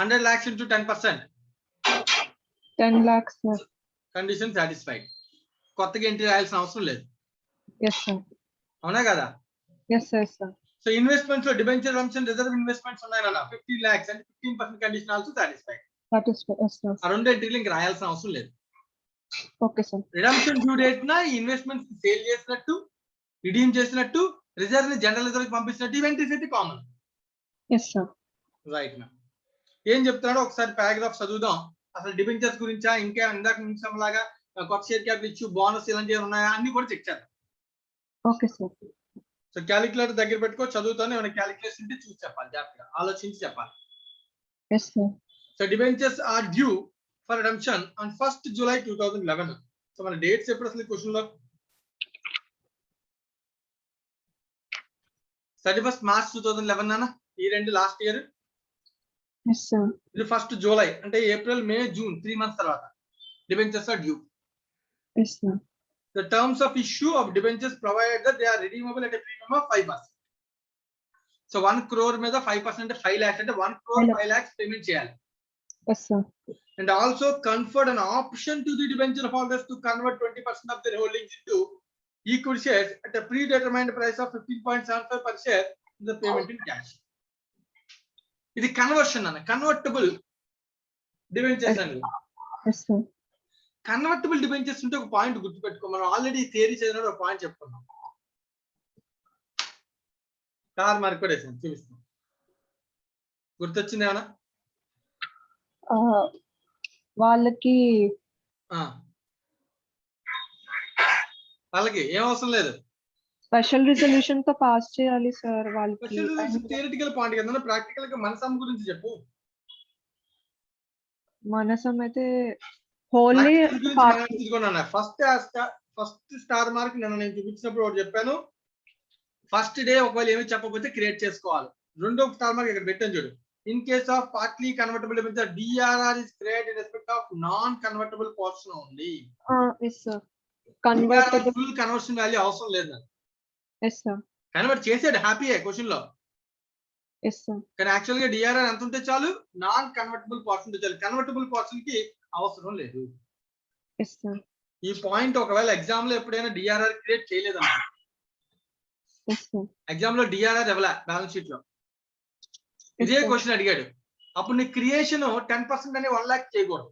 100 lakhs into 10%. 10 lakhs, sir. Condition satisfied. కొత్తగా ఎంట్రీ రాయాల్సిన అవసరం లేదు. Yes, sir. అవునా కదా? Yes, sir, sir. So investments లో డిబెంచర్ అంశం రిజర్వ్ ఇన్వెస్ట్మెంట్స్ ఉన్నాయన్న 15 lakhs అంటే 15% condition also satisfied. That is yes, sir. ఆ రెండు ఎంట్రీలు ఇంకా రాయాల్సిన అవసరం లేదు. Okay, sir. Redemption due date నా ఈ ఇన్వెస్ట్మెంట్స్ సేల్ చేసినట్టు, రిడీమ్ చేసినట్టు, రిజర్వ్ ని జనరల్ రిజర్వ్ కి పంపించినట్టు ఈవెంట్రీస్ అయితే common. Yes, sir. Right ma'am. ఏం చెప్తున్నాడో ఒకసారి పారాగ్రాఫ్ చదువుదాం. అసలు డిబెంచర్స్ గురించా, ఇంకా ఇందాక నిమిషం లాగా కొత్త షేర్ క్యాపిటల్ ఇచ్చు, బోనస్ ఇలాంటివి ఉన్నాయా అన్ని కూడా చెక్ చేద్దాం. Okay, sir. సో క్యాలిక్యులేటర్ దగ్గర పెట్టుకో, చదువుతాను. ఏమైనా క్యాలిక్యులేషన్ ఉంటే చూసి చెప్పాలి, జాగ్రత్తగా ఆలోచించి చెప్పాలి. Yes, sir. So debentures are due for redemption on 1st July 2011. So మన డేట్స్ ఎప్పుడు అసలు క్వశ్చన్ లో 31st March 2011 నాన్న. ఈ రెండు లాస్ట్ ఇయర్. Yes, sir. ఇది 1st July అంటే ఏప్రిల్, మే, జూన్ 3 months తర్వాత debentures are due. Yes, sir. The terms of issue of debentures provided that they are redeemable at a premium of 5%. So 1 crore మీద 5% అంటే 5 lakhs అంటే 1 crore 5 lakhs payment చేయాలి. Yes, sir. And also conferred an option to the debenture holders to convert 20% of their holdings into equity shares at a predetermined price of 15.75 per share in the payment in cash. ఇది conversion అన్న convertible debentures అండి. Yes, sir. Convertible debentures ఉంటే ఒక point గుర్తుపెట్టుకో, మనం already theory చదివిన ఒక point చెప్పుకున్నాం. కార్ మార్క్ కూడా వేసాను, చూపిస్తాం. గుర్తొచ్చింది ఏమన్నా? వాళ్ళకి వాళ్ళకి ఏం అవసరం లేదు, స్పెషల్ రిజల్యూషన్ తో పాస్ చేయాలి సార్ వాళ్ళకి. థియరిటికల్ పాయింట్ కదా, ప్రాక్టికల్ గా మన సమ్ గురించి చెప్పు. మనసం అయితే హోల్లీ ఫస్ట్ స్టార్ మార్క్ నేను చూపించినప్పుడు ఒకటి చెప్పాను. ఫస్ట్ డే ఒకవేళ ఏమి చెప్పకపోతే క్రియేట్ చేసుకోవాలి. రెండో స్టార్ మార్క్ ఇక్కడ పెట్టాను చూడు. In case of partly convertible debenture, DRR is created in respect of non-convertible portion only. yes sir. Convertible full conversion value అవసరం లేదు. yes sir. కన్వర్ట్ చేసాడు హ్యాపీ క్వశ్చన్ లో. yes sir. కానీ యాక్చువల్ గా DRR ఎంత ఉంటే చాలు, నాన్ కన్వర్టబుల్ పోర్షన్ ఉంటే చాలు, కన్వర్టబుల్ పోర్షన్ కి అవసరం లేదు. yes sir. ఈ పాయింట్ ఒకవేళ ఎగ్జామ్ లో ఎప్పుడైనా DRR క్రియేట్ చేయలేదన్న, yes sir. ఎగ్జామ్ లో DRR ఇవ్వలే బ్యాలెన్స్ షీట్ లో, ఇదే క్వశ్చన్ అడిగాడు. అప్పుడు నీ క్రియేషన్ 10% అని 1 lakh చేయకూడదు.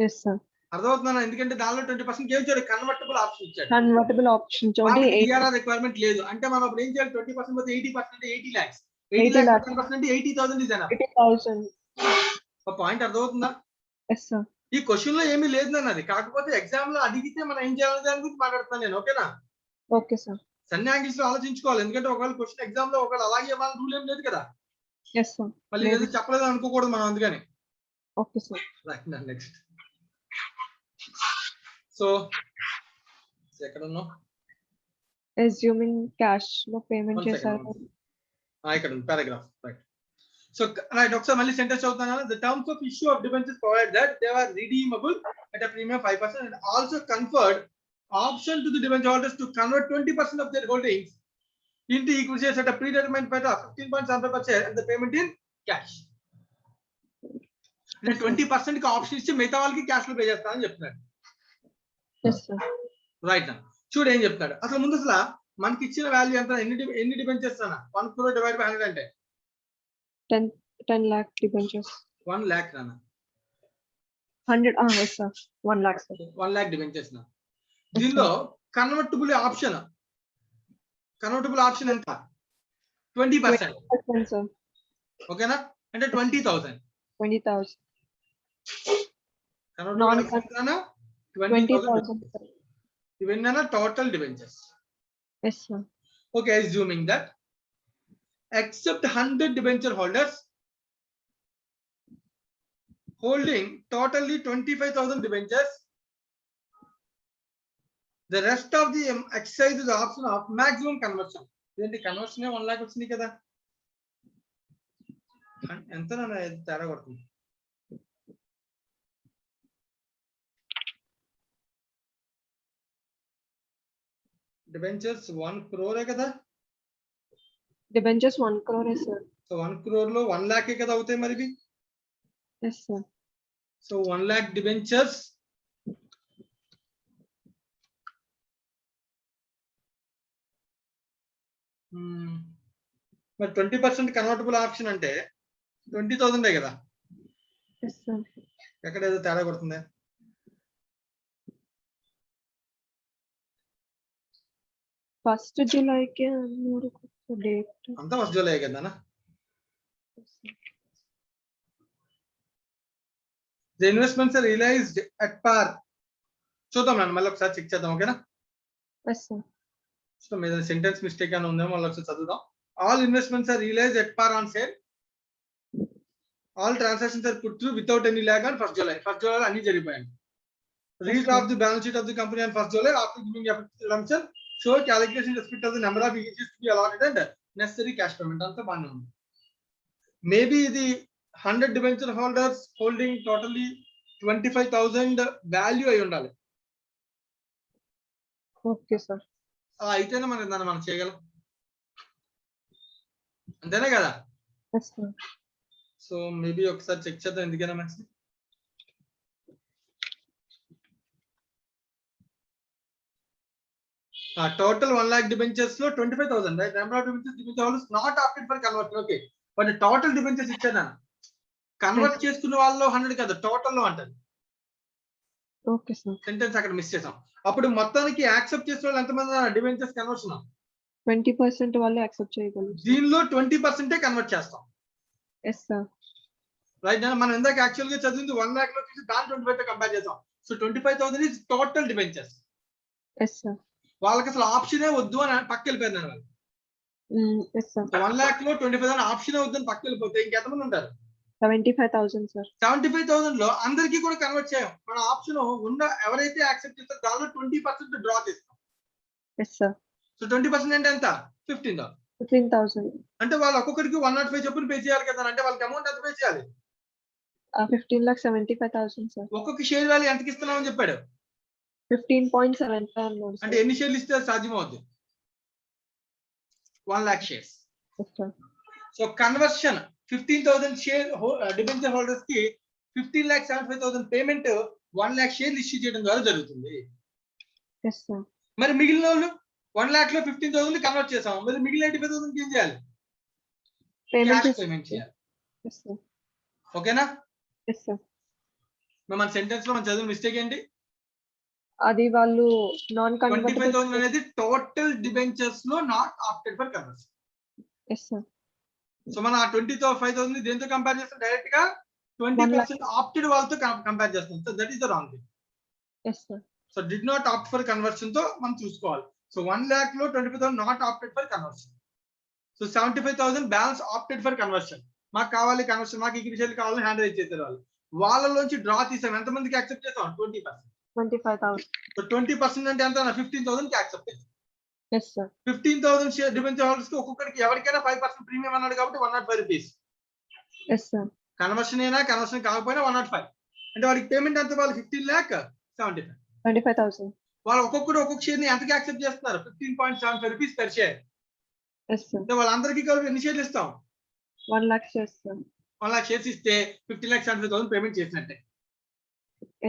yes sir. అర్థమవుతుందా? ఎందుకంటే దానిలో 20% ఏం చేయాలి, కన్వర్టబుల్ ఆప్షన్ ఇచ్చాడు. కన్వర్టబుల్ ఆప్షన్ చూడండి, DRR రిక్వైర్మెంట్ లేదు అంటే మనం అప్పుడు ఏం చేయాలి, 20% పోతే 80% 80 lakhs, 80 lakhs 10% 80,000 ఇదేనా 80,000. పాయింట్ అర్థమవుతుందా? yes sir. ఈ క్వశ్చన్ లో ఏమీ లేదు అన్నది, కాకపోతే ఎగ్జామ్ లో అడిగితే మనం ఏం చేయాలి దాని గురించి మాట్లాడుతున్నాను నేను. ఓకేనా? Okay sir. సన్ని యాంగిల్స్ లో ఆలోచించుకోవాలి, ఎందుకంటే ఒకవేళ క్వశ్చన్ ఎగ్జామ్ లో ఒకవేళ అలాగే ఇవ్వాలని రూల్ ఏం లేదు కదా. yes sir. మళ్ళీ ఏదో చెప్పలేదు అనుకోకూడదు మనం, అందుకని. Okay sir. నెక్స్ట్ సో ఎక్కడ ఉన్నాం, అస్యూమింగ్ క్యాష్ లో పేమెంట్ చేశారు. ఇక్కడ ఉంది పారాగ్రాఫ్, రైట్. సో రైట్, ఒకసారి మళ్ళీ సెంటెన్స్ చదువుతాను. The terms of issue of debentures provide that they are redeemable at a premium 5% and also conferred option to the debenture holders to convert 20% of their holdings into equity shares at a predetermined price of 15.75 per share and the payment in cash. 20% కి option ఇచ్చి మిగతా వాళ్ళకి cash లో pay చేస్తానని చెప్తున్నాడు. Right నా చూడు ఏం చెప్తాడు అసలు. ముందు అసలు మనకి ఇచ్చిన వాల్యూ ఎంత, ఎన్ని డిబెంచర్స్ అన్న 1 crore డివైడ్ బై 100 అంటే 10 lakh డిబెంచర్స్. 1 lakh నాన్న, 100 yes sir, 1 lakh sir. 1 lakh debentures నా. దీనిలో కన్వర్టబుల్ ఆప్షన్ ఎంత, 20% sir. ఓకేనా, అంటే 20,000. 20,000. Convertible 20,000 sir. ఇవన్నీ total debentures. yes sir. Okay, assuming that except 100 debenture holders holding totally 25,000 debentures, the rest of the exercise is the option of maximum conversion. Then the conversion 1 lakh వచ్చింది కదా, ఎంత నా తేడా కొడుతుంది. Debentures 1 crore కదా, debentures 1 crore sir. So 1 crore లో 1 lakh కదా అవుతాయి మరి. yes sir. So 1 lakh debentures మరి 20% కన్వర్టబుల్ ఆప్షన్ అంటే 20,000 కదా. yes sir. ఎక్కడ ఏదో తేడా కొడుతుంది. ఫస్ట్ జూలైకి అన్నారు డేట్. అంతా 1st July కదా. The investments are realized at par. చూద్దాం నన్ను మళ్ళీ ఒకసారి చెక్ చేద్దాం. ఓకేనా? yes sir. సో మీద సెంటెన్స్ మిస్టేక్ అని ఉందేమో మళ్ళీ ఒకసారి చదువుదాం. All investments are realized at par on sale. All transactions are put through without any lag on 1st July. 1st July అన్ని జరిగిపోయాయి. Read of the balance sheet of the company on 1st July after giving assumption. Show calculation with respect to the number of equities to be allotted and necessary cash payment. అంతా బాగానే ఉంది. Maybe the 100 debenture holders holding totally 25,000 value అయి ఉండాలి. Okay sir. అయితేనే మనం చేయగలం, అంతేనే కదా. yes sir. సో మేబీ ఒకసారి చెక్ చేద్దాం ఎందుకైనా మంచిది. టోటల్ 1 lakh డిబెంచర్స్ లో 25,000 right. Number of debentures not opted for conversion. Okay, but total debentures ఇచ్చాను. కన్వర్ట్ చేసుకున్న వాళ్ళలో 100 కదా, టోటల్ లో అంటారు. Okay sir. సెంటెన్స్ అక్కడ మిస్ చేసాం. అప్పుడు మొత్తానికి యాక్సెప్ట్ చేసిన వాళ్ళు ఎంతమంది డిబెంచర్స్ కన్వర్షన్? 20% వాళ్ళు యాక్సెప్ట్ చేయగలరు. దీనిలో 20% కన్వర్ట్ చేస్తాం. Yes sir. రైట్. మనం ఇందాక యాక్చువల్ గా చదివింది 1 lakh లో చూసి దాని 25 తో కంపేర్ చేస్తాం. So 25,000 is total debentures. Yes sir. వాళ్ళకి అసలు ఆప్షనే వద్దు అని పక్క వెళ్ళిపోయింది వాళ్ళు. Yes sir. 1 lakh లో 25,000 ఆప్షనే వద్దు అని పక్క వెళ్ళిపోతే ఇంకెంతమంది ఉంటారు? 75,000 సార్. 75,000 లో అందరికీ కూడా కన్వర్ట్ చేయం. మన ఆప్షన్ ఉన్న ఎవరైతే యాక్సెప్ట్ చేస్తారో దానిలో 20% డ్రా చేస్తాం. Yes sir. సో 20% అంటే ఎంత? 15,000. 15,000. అంటే వాళ్ళు ఒక్కొక్కరికి 105 చొప్పున పే చేయాలి కదా. అంటే వాళ్ళకి అమౌంట్ ఎంత పే చేయాలి? 15,75,000 సార్. ఒక్కొక్క షేర్ వాల్యూ ఎంతకి ఇస్తున్నామని చెప్పాడు? 15.75 అన్నాడు అంటే సార్. ఎన్ని షేర్లు ఇస్తే సాధ్యమవుతుంది? 1 lakh shares. Yes sir. So conversion 15,000 share debenture holders కి 15,75,000 పేమెంట్ 1 lakh షేర్లు ఇష్యూ చేయడం ద్వారా జరుగుతుంది. Yes sir. మరి మిగిలిన వాళ్ళు 1 lakh లో 15,000 కన్వర్ట్ చేసాం. మరి మిగిలిన 85,000 ఏం చేయాలి? క్యాష్ పేమెంట్ చేయాలి. Yes sir. ఓకేనా? Yes sir. మన సెంటెన్స్ లో మనం చదివిన మిస్టేక్ ఏంటి? అది వాళ్ళు నాన్ 25,000 కన్వర్టబుల్. అనేది టోటల్ డిబెంచర్స్ లో not opted for conversion. Yes sir. So మనం ఆ 25,000 దేంతో కంపేర్ చేస్తాం? డైరెక్ట్ గా 20% ఆప్టెడ్ వాళ్ళతో కంపేర్ చేస్తాం. So that is the wrong thing. Yes sir. So did not opt for conversion తో మనం చూసుకోవాలి. సో 1 lakh లో 25,000 not opted for conversion. So 75,000 balance opted for conversion. మాకు కావాలి కన్వర్షన్, మాకు ఈ షేర్లు కావాలని హ్యాండ్ రైజ్ చేశారు వాళ్ళు. వాళ్ళలోంచి డ్రా తీసాం. ఎంతమందికి యాక్సెప్ట్ చేస్తాం? 20%. 25,000. సో 20% అంటే ఎంత? 15,000 కి యాక్సెప్ట్ చేస్తాం. Yes sir. 15,000 share debenture holders కి ఒక్కొక్కరికి ఎవరికైనా 5% ప్రీమియం అన్నాడు కాబట్టి 105 రూపీస్. Yes sir. కన్వర్షన్ అయినా కన్వర్షన్ కాకపోయినా 105. అంటే వాళ్ళకి పేమెంట్ ఎంత? వాళ్ళు 15,75,000. 25,000. వాళ్ళు ఒక్కొక్కరు ఒక్కొక్క షేర్ ని ఎంతకి యాక్సెప్ట్ చేస్తున్నారు? 15.75 rupees per share. Yes sir. అంటే వాళ్ళందరికీ కలిపి ఎన్ని షేర్లు ఇస్తాం? 1 lakh shares sir. 1 lakh shares ఇస్తే 15,75,000 పేమెంట్ చేసినట్టే.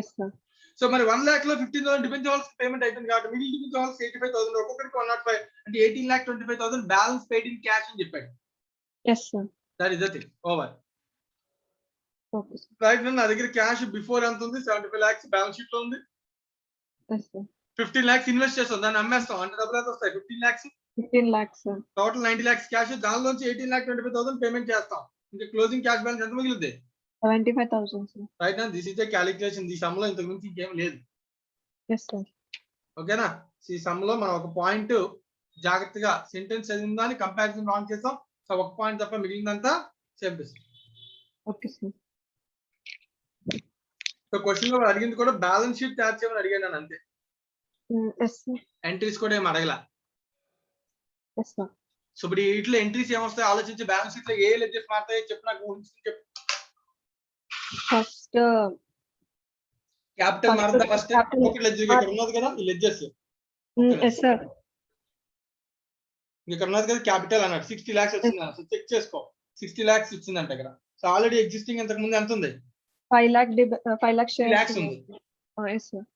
Yes sir. సో మరి 1 lakh లో 15,000 డిబెంచర్ హోల్డర్స్ పేమెంట్ అయిపోయింది కాబట్టి మిగిలిన డిబెంచర్ హోల్డర్స్ 85,000 ఒక్కొక్కరికి 105 అంటే 18,25,000 బ్యాలెన్స్ పెయిడ్ ఇన్ క్యాష్ అని చెప్పాడు. Yes sir. That is the thing. Over. Okay sir. Right. నా దగ్గర క్యాష్ బిఫోర్ ఎంత ఉంది? 75 lakhs బ్యాలెన్స్ షీట్ లో ఉంది. Yes sir. 15 lakhs ఇన్వెస్ట్ చేస్తాం, దాన్ని అమ్మేస్తాం. అంటే డబ్బులు ఎంత వస్తాయి? 15 lakhs. 15 lakhs sir. Total 90 lakhs cash. దానిలోంచి 18,25,000 పేమెంట్ చేస్తాం. ఇంకా క్లోజింగ్ క్యాష్ బ్యాలెన్స్ ఎంత మిగిలింది? 75,000 సార్. రైట్ నా దిస్ ఇస్ ద క్యాలిక్యులేషన్. ఈ సమ్ లో ఇంతకు మించి ఇంకేం లేదు. Yes sir. ఓకేనా? ఈ సమ్ లో మనం ఒక పాయింట్ జాగ్రత్తగా సెంటెన్స్ చదివిన దాన్ని కంపారిజన్ రాంగ్ చేస్తాం. సో ఒక పాయింట్ తప్ప మిగిలిందంతా సేమ్ చేస్తాం. Okay sir. సో క్వశ్చన్ లో అడిగింది కూడా బ్యాలెన్స్ షీట్ తయారు చేయమని అడిగాను అంతే. Yes sir. ఎంట్రీస్ కూడా ఏం అడగల. Yes sir. సో ఇప్పుడు వీటిలో ఎంట్రీస్ ఏమొస్తాయి ఆలోచించి బ్యాలెన్స్ షీట్ లో ఏ లెడ్జెస్ మారుతాయి చెప్పు నాకు. చెప్పు. ఫస్ట్ క్యాపిటల్ మారుతా ఫస్ట్. capital. ఒక లెడ్జర్ ఇక్కడ ఉన్నది కదా ఈ లెడ్జెస్. Yes sir. ఇక్కడ ఉన్నది కదా క్యాపిటల్ అన్నట్టు 60 lakhs వచ్చింది. సో చెక్ చేసుకో 60 lakhs వచ్చిందంట ఇక్కడ. సో ఆల్రెడీ ఎగ్జిస్టింగ్ ఇంతకు ముందు ఎంత ఉంది? 5 lakh 5 lakh 3 షేర్స్ lakhs ఉంది. Yes sir.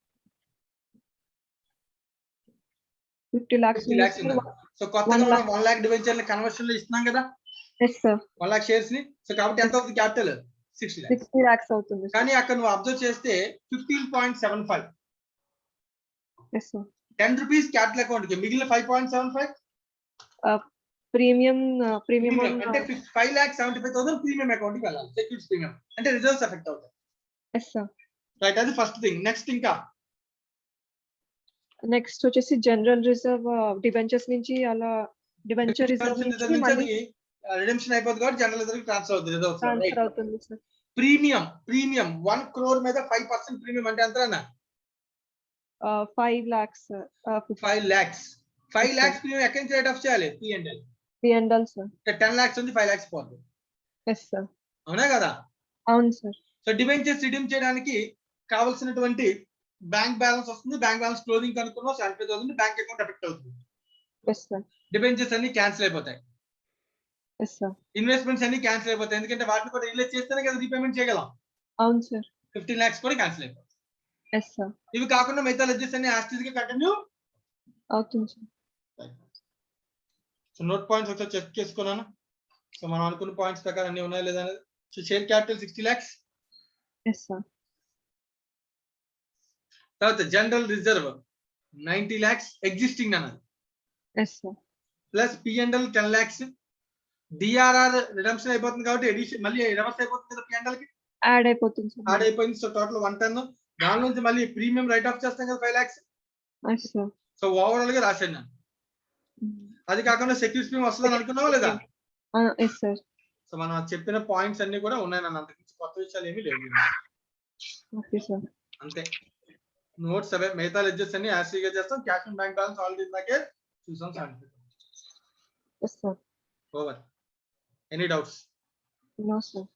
50 lakhs 50 lakhs ఉంది. సో కొత్తగా మనం 1 lakh డిబెంచర్ కన్వర్షన్ లో ఇస్తున్నాం కదా ఎస్ సార్. 1 lakh షేర్స్ ని. సో కాబట్టి ఎంత అవుతుంది క్యాపిటల్? 60 lakhs. 60 lakhs అవుతుంది. కానీ అక్కడ నువ్వు అబ్జర్వ్ చేస్తే 15.75 yes sir. 10 rupees capital account కి మిగిలిన 5.75 ప్రీమియం అంటే 5,75,000 ప్రీమియం అకౌంట్ కి వెళ్ళాలి. సెక్యూరిటీ ప్రీమియం అంటే రిజర్వ్స్ ఎఫెక్ట్ అవుతాయి. Yes sir. రైట్. అది ఫస్ట్ థింగ్. నెక్స్ట్ ఇంకా నెక్స్ట్ వచ్చేసి జనరల్ రిజర్వ్ డిబెంచర్స్ నుంచి అలా డిబెంచర్ రిజర్వ్ నుంచి మళ్ళీ రిడెంప్షన్ అయిపోతుంది కాబట్టి జనరల్ రిజర్వ్ ట్రాన్స్ఫర్ అవుతుంది. ట్రాన్స్ఫర్ అవుతుంది సార్. ప్రీమియం 1 crore మీద 5% ప్రీమియం అంటే ఎంత అన్న? 5 lakhs 5 lakhs. 5 lakhs ప్రీమియం ఎక్కడి నుంచి రేట్ ఆఫ్ చేయాలి? P&L. P&L sir. 10 lakhs ఉంది 5 lakhs పోతుంది. Yes sir. అవునా కదా? అవును సార్. సో డిబెంచర్స్ రిడీమ్ చేయడానికి కావాల్సినటువంటి బ్యాంక్ బ్యాలెన్స్ వస్తుంది. బ్యాంక్ బ్యాలెన్స్ క్లోజింగ్ కనుక్కున్నాం 75,000 బ్యాంక్ అకౌంట్ ఎఫెక్ట్ అవుతుంది. Yes sir. డిబెంచర్స్ అన్ని క్యాన్సిల్ అయిపోతాయి. Yes sir. ఇన్వెస్ట్మెంట్స్ అన్ని క్యాన్సిల్ అయిపోతాయి, ఎందుకంటే వాటిని కూడా రిలీజ్ చేస్తేనే కదా రీపేమెంట్ చేయగలం. అవును సార్. 15 lakhs కూడా క్యాన్సిల్ అయిపోతాయి. Yes sir. ఇవి కాకుండా మిగతా లెడ్జెస్ అన్ని యాజ్ గా కంటిన్యూ అవుతుంది సార్. సో నోట్ పాయింట్స్ ఒకసారి చెక్ చేసుకున్నాను. సో మనం అనుకున్న పాయింట్స్ ప్రకారం అన్ని ఉన్నాయా లేదా అనేది. So share capital 60 lakhs. Yes sir. తర్వాత జనరల్ రిజర్వ్ 90 lakhs ఎగ్జిస్టింగ్ అన్నది, yes sir. Plus P&L 10 lakhs. DRR redemption అయిపోతుంది కాబట్టి ఎడిషన్ మళ్ళీ రివర్స్ అయిపోతుంది కదా, P&L కి యాడ్ అయిపోతుంది సార్. యాడ్ అయిపోయింది. So total 110. దాని నుంచి మళ్ళీ ప్రీమియం రైట్ ఆఫ్ చేస్తాం కదా 5 lakhs. Yes sir. So overall గా రాశాను నేను. అది కాకుండా సెక్యూరిటీ స్కీమ్ వస్తుందని అనుకున్నావా లేదా? Yes sir. సో మనం చెప్పిన పాయింట్స్ అన్ని కూడా ఉన్నాయి నన్ను, అంతకుమించి కొత్త విషయాలు ఏమీ లేవు. Okay sir. అంతే. నోట్స్ అవే, మిగతా లెడ్జెస్ అన్ని యాజ్ గా చేస్తాం. Cash and bank balance already ఇందాకే చూసాం. Yes sir. Over. Any doubts? No sir.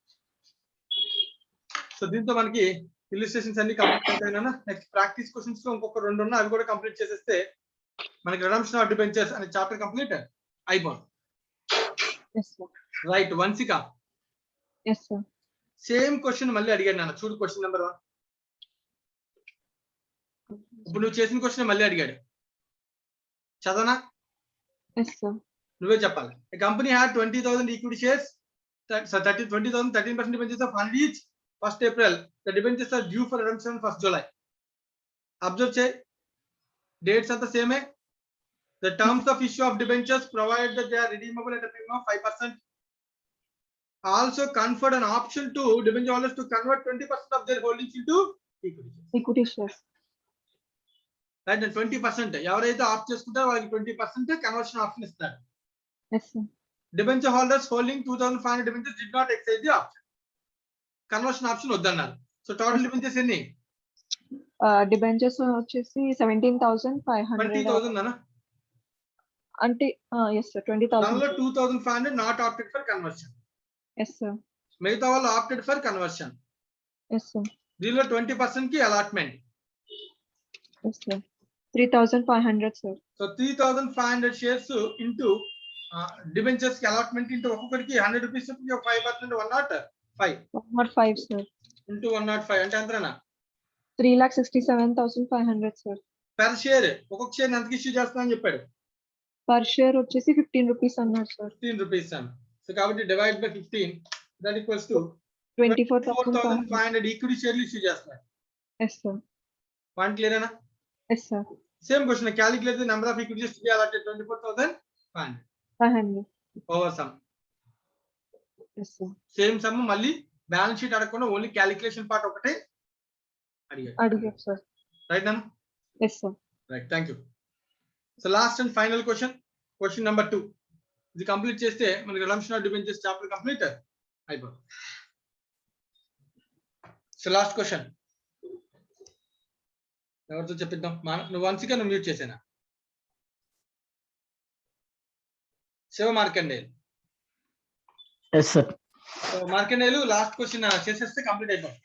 So దీంతో మనకి ఇలిస్ట్రేషన్స్ అన్ని కంప్లీట్ అయినా నెక్స్ట్ ప్రాక్టీస్ క్వశ్చన్స్ లో ఇంకొక 2 ఉన్నాయి, అవి కూడా కంప్లీట్ చేసేస్తే మనకి రిడమ్షన్ ఆఫ్ డిబెంచర్స్ అనే చాప్టర్ కంప్లీట్ అయిపోతుంది. Yes sir. Right. Vanshika yes sir. Same question మళ్ళీ అడిగాడు నాన్న, చూడు క్వశ్చన్ నెంబర్ 1. ఇప్పుడు నువ్వు చేసిన క్వశ్చన్ మళ్ళీ అడిగాడు, చదవనా? Yes sir. నువ్వే చెప్పాలి. Company had 20,000 equity shares, 20,000 13% debentures of 100 each. 1st April the debentures are due for redemption 1st July. Observe check, dates are the same. The terms of issue of debentures provided that they are redeemable at a premium of 5%. Also conferred an option to debenture holders to convert 20% of their holdings into equity shares. Equity shares. Right, and 20% ఎవరైతే opt చేసుకుంటారో వాళ్ళకి 20% conversion option ఇస్తారు. Yes sir. Debenture holders holding 2,500 debentures did not exercise the option. Conversion option వద్దన్నారు. So total debentures ఎన్ని? Debentures వచ్చేసి 17,500. 20,000 అన్న. అంటే yes sir 20,000. దానిలో 2,500 not opted for conversion. Yes sir. మిగతా వాళ్ళు opted for conversion. Yes sir. దీనిలో 20% కి allotment. Yes sir. 3,500 sir. So 3,500 shares into debentures కి అలాట్మెంట్ ఇంటూ ఒక్కొక్కరికి 100 రూపీస్ 5% 105 105 సార్. ఇంటూ 105 అంటే ఎంతనా? 3,67,500 సార్. పర్ షేర్ ఒక్కొక్క షేర్ ఎంతకి ఇష్యూ చేస్తానని చెప్పాడు? పర్ షేర్ వచ్చేసి 15 రూపీస్ అన్నారు సార్. 15 రూపీస్ అన్న. సో కాబట్టి divide by 15 that equals to 24,500 equity షేర్లు ఇష్యూ చేస్తున్నారు. Yes sir. పాయింట్ క్లియర్ అయినా? Yes sir. Same question, calculate the number of equities to be allotted 24,500 over sum. Yes sir. Same sum మళ్ళీ balance sheet అడగకుండా only calculation part ఒకటే అడిగారు sir. Right నాన్న? Yes sir. Right, thank you. So last and final question number 2. ఇది complete చేస్తే మనకి redemption of debentures chapter complete అయిపోతుంది. So last question ఎవరితో చెప్పిద్దాం? నువ్వు వంశిక నువ్వు మ్యూట్ చేసేనా? Shiva Markandeyulu. Yes sir. So Markandeyulu last question చేసేస్తే కంప్లీట్ అయిపోతుంది.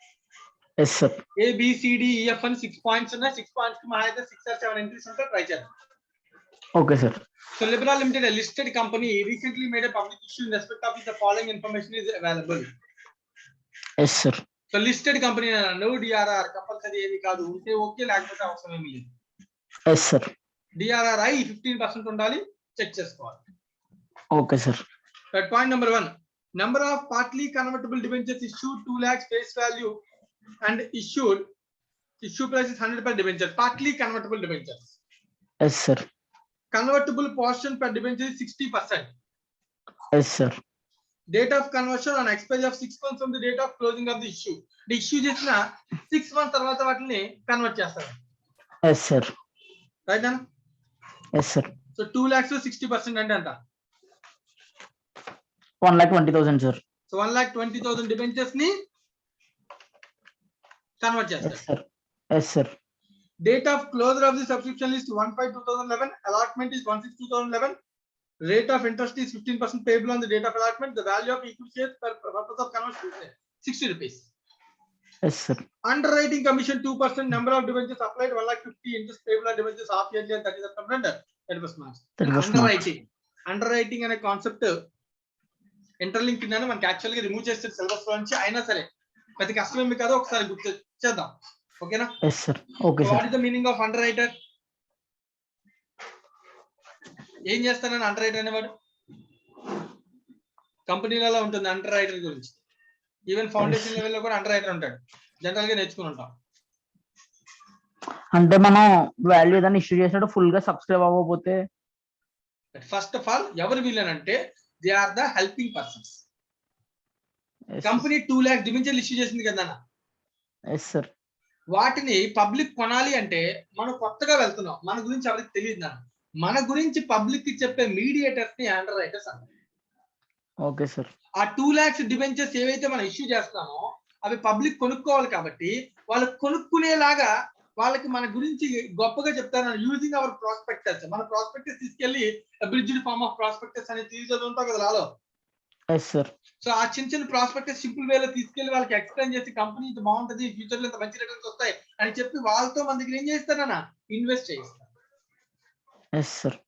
Yes sir. ABCDEF అని 6 పాయింట్స్ ఉన్నాయి. 6 పాయింట్స్ కి మహా అయితే 6 or 7 ఎంట్రీస్ ఉంటే ట్రై చేద్దాం. Okay sir. So Liberal Limited, a listed company, recently made a public issue in respect of which the following information is available. Yes sir. So listed company, no DRR compulsory ఏమి కాదు, ఉంటే okay లేకపోతే అవసరం ఏమీ లేదు. Yes sir. DRRI 15% ఉండాలి, check చేసుకోవాలి. Okay sir. That point number 1. Number of partly convertible debentures issued 2 lakhs face value and issue price is 100 per debenture. Partly convertible debentures. Yes sir. Convertible portion per debenture is 60%. Yes sir. Date of conversion on expiry of 6 months from the date of closing of the issue. The issue చేసిన 6 months తర్వాత వాటిని convert చేస్తారు. Yes sir. Right అన్న? Yes sir. So 2 lakhs 60% అంటే ఎంత? 1,20,000 sir. So 1,20,000 debentures ని convert చేస్తారు. Yes sir. Yes sir. Date of closure of the subscription list 1/5/2011. Allotment is 1/6/2011. Rate of interest is 15% payable on the date of allotment. The value of equity shares per purpose of conversion is 60 rupees. Yes sir. Underwriting commission 2%. Number of debentures applied 1,50,000. Interest payable on debentures half yearly and 30 September and 31st March. Underwriting అనే concept interlink అని మనకి actual గా remove చేస్తారు syllabus లో నుంచి, అయినా సరే పెద్ద కష్టమేమి కాదు, ఒకసారి గుర్తు చేద్దాం. ఓకేనా? Yes sir. Okay what sir. Is the meaning of underwriter? ఏం చేస్తానని అండర్ రైటర్ అనేవాడు? కంపెనీలలో ఉంటుంది అండర్ రైటర్ గురించి. ఈవెన్ ఫౌండేషన్ లెవెల్ లో కూడా అండర్ రైటర్ ఉంటాడు, జనరల్ గా నేర్చుకుని ఉంటాం. అంటే మనం వాల్యూ ఏదైనా ఇష్యూ చేసినట్టు ఫుల్ గా సబ్స్క్రైబ్ అవ్వకపోతే? ఫస్ట్ ఆఫ్ ఆల్ ఎవరు వీళ్ళనంటే they are the helping persons. Company 2 lakhs డిబెంచర్లు ఇష్యూ చేసింది కదా, ఎస్ సార్. వాటిని పబ్లిక్ కొనాలి అంటే మనం కొత్తగా వెళ్తున్నాం, మన గురించి ఎవరికి తెలియదు నాన్న. మన గురించి పబ్లిక్ కి చెప్పే మీడియేటర్స్ ని అండర్ రైటర్స్ అంటారు. Okay sir. ఆ 2 lakhs డిబెంచర్స్ ఏవైతే మనం ఇష్యూ చేస్తున్నామో అవి పబ్లిక్ కొనుక్కోవాలి, కాబట్టి వాళ్ళు కొనుక్కునేలాగా వాళ్ళకి మన గురించి గొప్పగా చెప్తారు. యూజింగ్ అవర్ ప్రాస్పెక్టస్, మన ప్రాస్పెక్టస్ తీసుకెళ్లి అబ్రిడ్జ్డ్ ఫార్మ్ ఆఫ్ ప్రాస్పెక్టస్ అనేది తీసి ఉంటాం కదా లాలో. Yes sir. సో ఆ చిన్న చిన్న ప్రాస్పెక్టస్ సింపుల్ వేలో తీసుకెళ్లి వాళ్ళకి ఎక్స్ప్లెయిన్ చేసి కంపెనీ ఇంత బాగుంటది, ఫ్యూచర్ లో ఇంత మంచి రిటర్న్స్ వస్తాయి అని చెప్పి వాళ్ళతో మన దగ్గర ఏం చేస్తారన్నా, ఇన్వెస్ట్ చేయిస్తారు. Yes sir.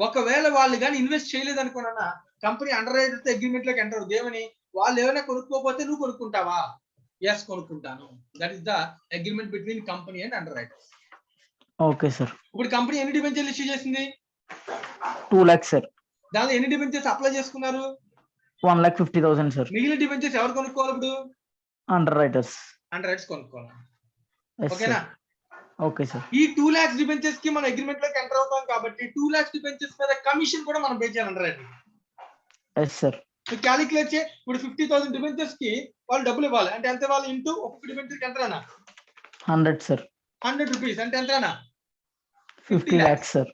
ఒకవేళ వాళ్ళు కానీ ఇన్వెస్ట్ చేయలేదు అనుకోనన్నా, కంపెనీ అండర్ రైటర్ తో అగ్రిమెంట్ లోకి ఎంటర్ అవుతుంది. ఏమని? వాళ్ళు ఏమైనా కొనుక్కోకపోతే నువ్వు కొనుక్కుంటావా? ఎస్ కొనుక్కుంటాను. That is the agreement between company and underwriters. Okay sir. ఇప్పుడు కంపెనీ ఎన్ని డిబెంచర్లు ఇష్యూ చేసింది? 2 lakhs సార్. దానిలో ఎన్ని డిబెంచర్స్ అప్లై చేసుకున్నారు? 1,50,000 సార్. మిగిలిన డిబెంచర్స్ ఎవరు కొనుక్కోవాలి? ఇప్పుడు అండర్ రైటర్స్. అండర్ రైటర్స్ కొనుక్కోవాలి. ఎస్ ఓకేనా? సార్. Okay sir. ఈ 2 lakhs డిబెంచర్స్ కి మనం అగ్రిమెంట్ లోకి ఎంటర్ అవుతాం కాబట్టి 2 lakhs డిబెంచర్స్ మీద కమిషన్ కూడా మనం పే చేయాలి underwriter. Yes sir. Calculate చేయి. ఇప్పుడు 50,000 డిబెంచర్స్ కి వాళ్ళు డబ్బులు ఇవ్వాలి అంటే ఎంత ఇవ్వాలి? ఇంటూ ఒక్కొక్క డిబెంచర్ కి ఎంత అన్నా? 100 సార్. 100 రూపీస్ అంటే ఎంత అన్నా? 50 lakhs sir.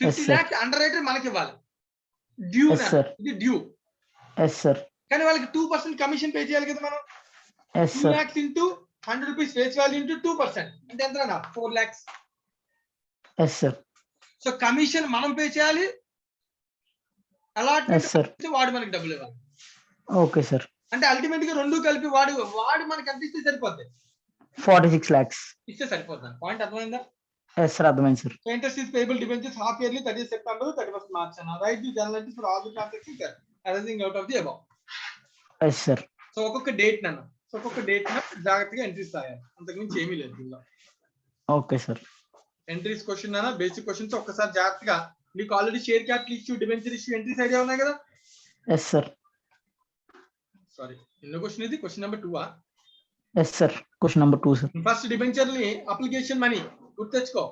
50 lakhs underwriter మనకి ఇవ్వాలి. Due yes sir. ఇది డ్యూ. Yes sir. కానీ వాళ్ళకి 2% కమిషన్ పే చేయాలి కదా మనం. Yes 2 sir. lakhs into 100 rupees face value into 2% అంటే ఎంత అన్నా? 4 lakhs. Yes sir. So commission మనం పే చేయాలి, ఎస్ అలాట్మెంట్ సార్. వాడు మనకి డబ్బులు ఇవ్వాలి. Okay sir. అంటే అల్టిమేట్ గా రెండు కలిపి వాడు మనకి ఎంత ఇస్తే సరిపోద్ది? 46 lakhs ఇస్తే సరిపోద్ది. పాయింట్ అర్థమైందా? Yes sir. అర్థమైంది sir. So interest is payable debentures half yearly 30th September 31st March. And write the journal entries for all the transactions arising out of the above. Yes sir. So ఒక్కొక్క date నన్ను ఒక్కొక్క date జాగ్రత్తగా entries రాయాలి, అంతకుమించి ఏమీ లేదు దీనిలో. Okay sir. Entries question అన్న బేసిక్ క్వశ్చన్స్ ఒక్కసారి జాగ్రత్తగా, మీకు already share capital issue, debenture issue, entries idea ఉన్నాయి కదా? Yes sir. సారీ, ఎన్నో క్వశ్చన్ ఇది? Question number 2. Yes sir. Question number 2 sir. First debenture ని అప్లికేషన్ మనీ గుర్తెచ్చుకో.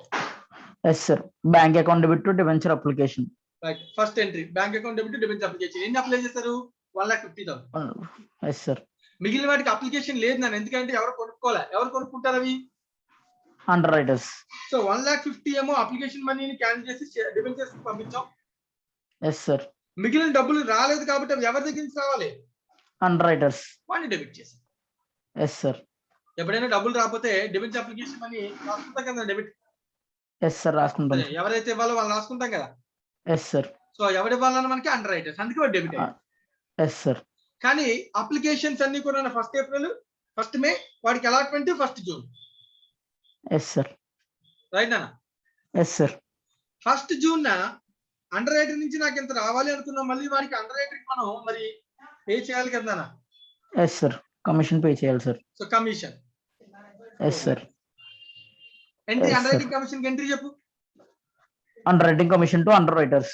Yes sir. Bank account debit to debenture application. Right. First entry bank account debit to debenture application. ఎన్ని apply చేస్తారు? 1,50,000. Yes sir. మిగిలిన వాటికి application లేదు నన్ను, ఎందుకంటే ఎవరు కొనుక్కోలే. ఎవరు కొనుక్కుంటారు అవి? Under writers. సో 1,50,000 ఏమో అప్లికేషన్ మనీని క్యాన్సిల్ చేసి డిబెంచర్స్ పంపించాం. Yes sir. మిగిలిన డబ్బులు రాలేదు కాబట్టి అవి ఎవరి దగ్గర నుంచి రావాలి? Underwriters. వాడిని డెబిట్ చేసాం. Yes sir. ఎప్పుడైనా డబ్బులు రాకపోతే డిబెంచర్ అప్లికేషన్ మనీ రాసుకుంటాం కదా డెబిట్. Yes sir. రాసుకుంటాం. ఎవరైతే ఇవ్వాలో వాళ్ళు రాసుకుంటాం కదా. Yes sir. సో ఎవరు ఇవ్వాలన్న మనకి అండర్ రైటర్స్, అందుకే వాడు డెబిట్ అయ్యాడు. Yes sir. కానీ అప్లికేషన్స్ అన్ని కూడా 1st April 1st May, వాడికి allotment 1st June. Yes sir. Right నాన్న? Yes sir. 1st June underwriter నుంచి నాకు ఇంత రావాలి అనుకున్నాం, మళ్ళీ వాడికి అండర్ రైటర్ మనం మరి పే చేయాలి కదా నాన్న? Yes sir. కమిషన్ పే చేయాలి sir. So commission. Yes sir. Entry Yes, under sir. Writing commission entry చెప్పు. Underwriting commission to underwriters.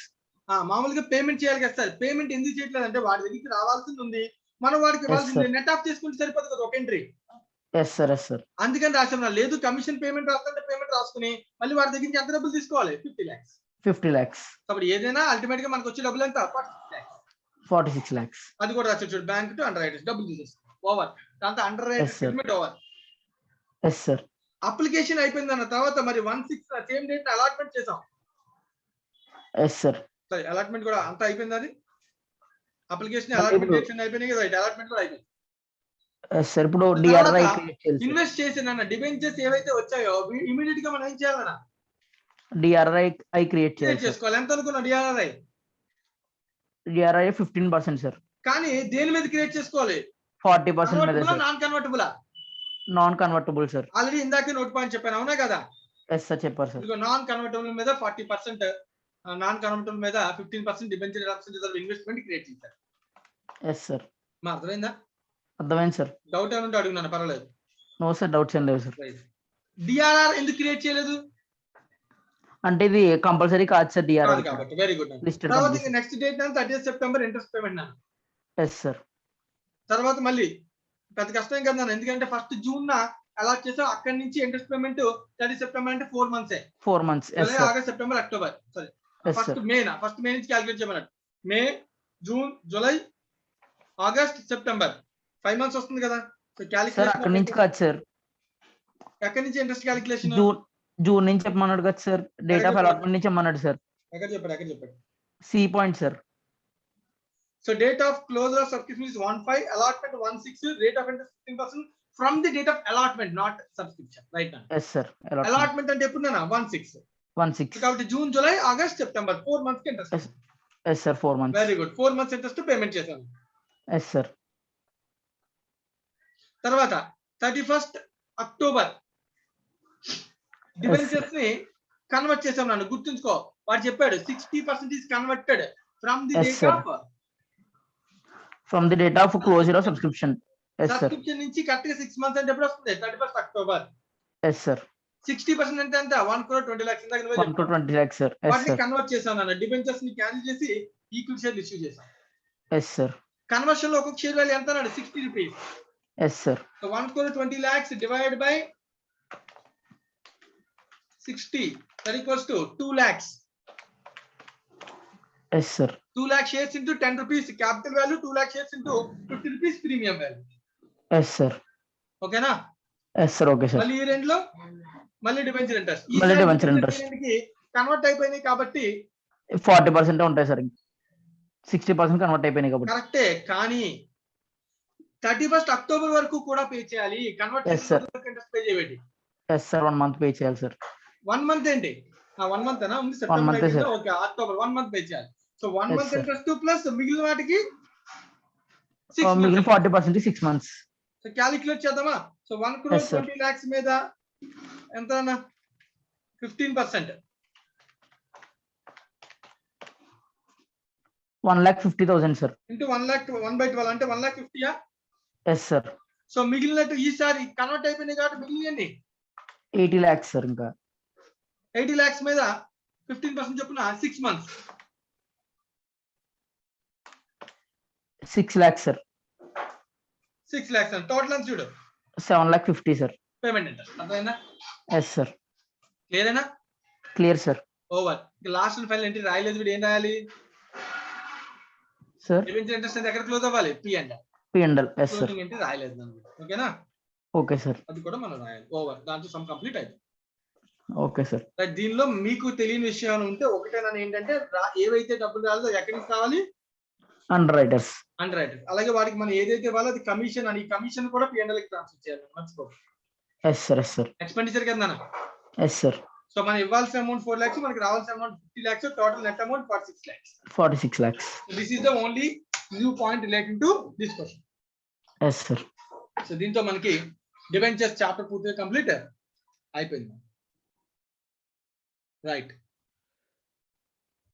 మామూలుగా పేమెంట్ చేయాలి కదా సార్. పేమెంట్ ఎందుకు చేయట్లేదు అంటే వాడి దగ్గరికి రావాల్సింది ఉంది, మనం వాడికి ఇవ్వాల్సింది. sir. నెట్ ఆఫ్ చేసుకుంటే సరిపోతుంది కదా ఒక entry. Yes sir. Yes sir. అందుకని రాసాం. లేదు కమిషన్ పేమెంట్ రాస్తుంటే పేమెంట్ రాసుకుని మళ్ళీ వాడి దగ్గర నుంచి ఎంత డబ్బులు తీసుకోవాలి? 50 lakhs. 50 lakhs. కాబట్టి ఏదైనా అల్టిమేట్ గా మనకు వచ్చే డబ్బులు ఎంత? 46 lakhs. 46 lakhs. అది కూడా రాసి చూడు, బ్యాంక్ టు అండర్ రైటర్స్ డబ్బులు తీసేస్తాం. ఓవర్. దాంతో underwriters sir. Payment over. Yes sir. Application అయిపోయింది అన్న తర్వాత మరి 1/6 సేమ్ డేట్ అలాట్మెంట్ చేసాం. Yes sir. సరే, అలాట్మెంట్ కూడా అంతా అయిపోయింది. అది అప్లికేషన్ మరి అలాట్మెంట్ ఇప్పుడు- డేట్స్ అయిపోయినాయి కదా. అలాట్మెంట్ కూడా అయిపోయింది. Yes sir. ఇప్పుడు తర్వాత డిఆర్ఐ క్రియేట్ చేయాలి. ఇన్వెస్ట్ చేసిన డిబెంచర్స్ ఏవైతే వచ్చాయో ఇమీడియట్ గా మనం ఏం చేయాలన్నా? డిఆర్ఐ క్రియేట్ క్రియేట్ చేయాలి సార్. చేసుకోవాలి. ఎంత అనుకున్నా డిఆర్ఐ? DRI 15% sir. కానీ దేని మీద క్రియేట్ చేసుకోవాలి? 40% మీద convertible sir. Non convertible? Non convertible sir. Already ఇందాకే నోట్ పాయింట్ చెప్పాను, అవునా కదా? Yes sir. చెప్పారు సార్. ఇదిగో నాన్ కన్వర్టబుల్ మీద 40%, నాన్ కన్వర్టబుల్ మీద 15% డిబెంచర్ రిజర్వ్ ఇన్వెస్ట్మెంట్ క్రియేట్ చేశారు. Yes sir. మా అర్థమైందా? అర్థమైంది సార్. డౌట్ ఏమంటే అడుగున్నాను, పర్వాలేదు. నో సార్, డౌట్స్ ఏం లేవు సార్. డిఆర్ఆర్ ఎందుకు క్రియేట్ చేయలేదు? అంటే ఇది కంపల్సరీ కాదు సార్ డిఆర్ఆర్ కాదు కాబట్టి వెరీ గుడ్. లిస్టెడ్ తర్వాత company. Next date 30 September interest payment నాన్న. Yes sir. తర్వాత మళ్ళీ పెద్ద కష్టం కదా నాన్న, ఎందుకంటే ఫస్ట్ జూన్ అలాట్ చేసాం, అక్కడి నుంచి ఇంట్రెస్ట్ పేమెంట్ 30 సెప్టెంబర్ అంటే 4 months. 4 months. Yes July, sir. August, September, October. Sorry, yes first sir. May నుంచి క్యాలిక్యులేట్ చేయమన్నట్టు. May, June, July, August, September 5 months వస్తుంది కదా. సో సార్ అక్కడి నుంచి కాదు సార్, ఎక్కడి నుంచి ఇంట్రెస్ట్ క్యాలిక్యులేషన్? జూన్ నుంచి చెప్పమన్నాడు కదా సార్. డేట్ ఆఫ్ అలాట్మెంట్ నుంచి చెప్పమన్నాడు సార్. ఎక్కడ చెప్పాడు? C point sir. So date of closure of subscription is 1/5, allotment 1/6, rate of interest 15% from the date of allotment, not subscription. Right now. Yes sir. Allotment అంటే ఎప్పుడు నాన్న? 1/6. 1/6. కాబట్టి June, July, August, September 4 months కి interest. Yes sir. 4 months. Very good. 4 months interest payment చేశాను. Yes sir. తర్వాత 31st October debentures ని convert చేసాం నన్ను, గుర్తుంచుకో. వాడు చెప్పాడు 60% is converted from the Yes, date sir. of from the date of closure of subscription. Yes sir. Subscription నుంచి correct గా 6 months అంటే ఎప్పుడు వస్తుంది? 31st October. Yes sir. 60% అంటే ఎంత? 1,20,00,000 ఇందాక నువ్వే 1 to 20 lakhs సార్. ఎస్ వాటిని సార్. కన్వర్ట్ చేశాను అన్న, డిబెంచర్స్ ని క్యాన్సిల్ చేసి ఈక్విటీ షేర్ ఇష్యూ చేశాను. Yes sir. కన్వర్షన్ లో ఒక్కొక్క షేర్ వాల్యూ ఎంత అన్నాడు? 60 rupees. Yes sir. So 1,20 lakhs divided by 60, that equals to 2 lakhs. Yes sir. 2 lakh shares into 10 rupees capital value, 2 lakh shares into 50 rupees premium value. Yes sir. ఓకేనా? Yes sir. Okay sir. మళ్ళీ ఈ రెండులో మళ్ళీ debenture interest. మళ్ళీ debenture interest convert అయిపోయినాయి కాబట్టి 40% ఉంటాయి sir. 60% convert అయిపోయినాయి కాబట్టి. కరెక్టే, కానీ 31st అక్టోబర్ వరకు కూడా పే చేయాలి. Convert Yes, sir. Interest pay చేయబెట్టి ఎస్ సార్. 1 month పే చేయాలి సార్. 1 month ఏంటి? 1 month అనా ఉంది? 1 month, sir. September, okay, October 1 month pay చేయాలి. So 1 Yes, month sir. Interest plus మిగిలిన వాటికి 6 మిగిలిన months. 40% 6 months. సో క్యాలిక్యులేట్ చేద్దామా? సో 1,20 lakhs మీద ఎంత అన్న? 15%. 1,50,000 సార్. ఇంటూ 1 lakh 1/12 అంటే 1,50,000. Yes sir. సో మిగిలినట్టు ఈసారి కన్వర్ట్ అయిపోయినాయి కాబట్టి మిగిలినండి 80 lakhs సార్. ఇంకా 80 lakhs మీద 15% చొప్పున 6 months. 6 lakhs sir. 6 lakhs అని టోటల్ అని చూడు 7,50,000 సార్. Payment interest. అర్థమైందా? Yes sir. క్లియరేనా? Clear sir. Over. Last final entry రాయలేదు వీడు, ఏం రాయాలి? సార్. డిబెంచర్ ఇంట్రెస్ట్ అనేది ఎక్కడ క్లోజ్ అవ్వాలి? P&L. P&L. Yes sir. Closing entry రాయలేదు దానికి. ఓకేనా? Okay sir. అది కూడా మనం రాయాలి. ఓవర్. దాంతో సమ్ కంప్లీట్ అయిపోయింది. Okay sir. రైట్. దీనిలో మీకు తెలియని విషయాలు ఉంటే ఒకటేనా ఏంటంటే ఏవైతే డబ్బులు రాలేదో ఎక్కడి నుంచి కావాలి? Under writers. Under writer. అలాగే వాడికి మనం ఏదైతే ఇవ్వాలో అది కమిషన్ అని, కమిషన్ కూడా P&L కి ట్రాన్స్ఫర్ చేయాలి, మర్చిపో. Yes sir. Yes sir. Expenditure కదా నాన్న. Yes sir. సో మనం ఇవ్వాల్సిన అమౌంట్ 4 lakhs, మనకి రావాల్సిన amount 50 lakhs, total net amount 46 lakhs. 46 lakhs. This is the only new point related to this question. Yes sir. So దీంతో మనకి డిబెంచర్స్ చాప్టర్ పూర్తిగా complete అయిపోయింది. రైట్.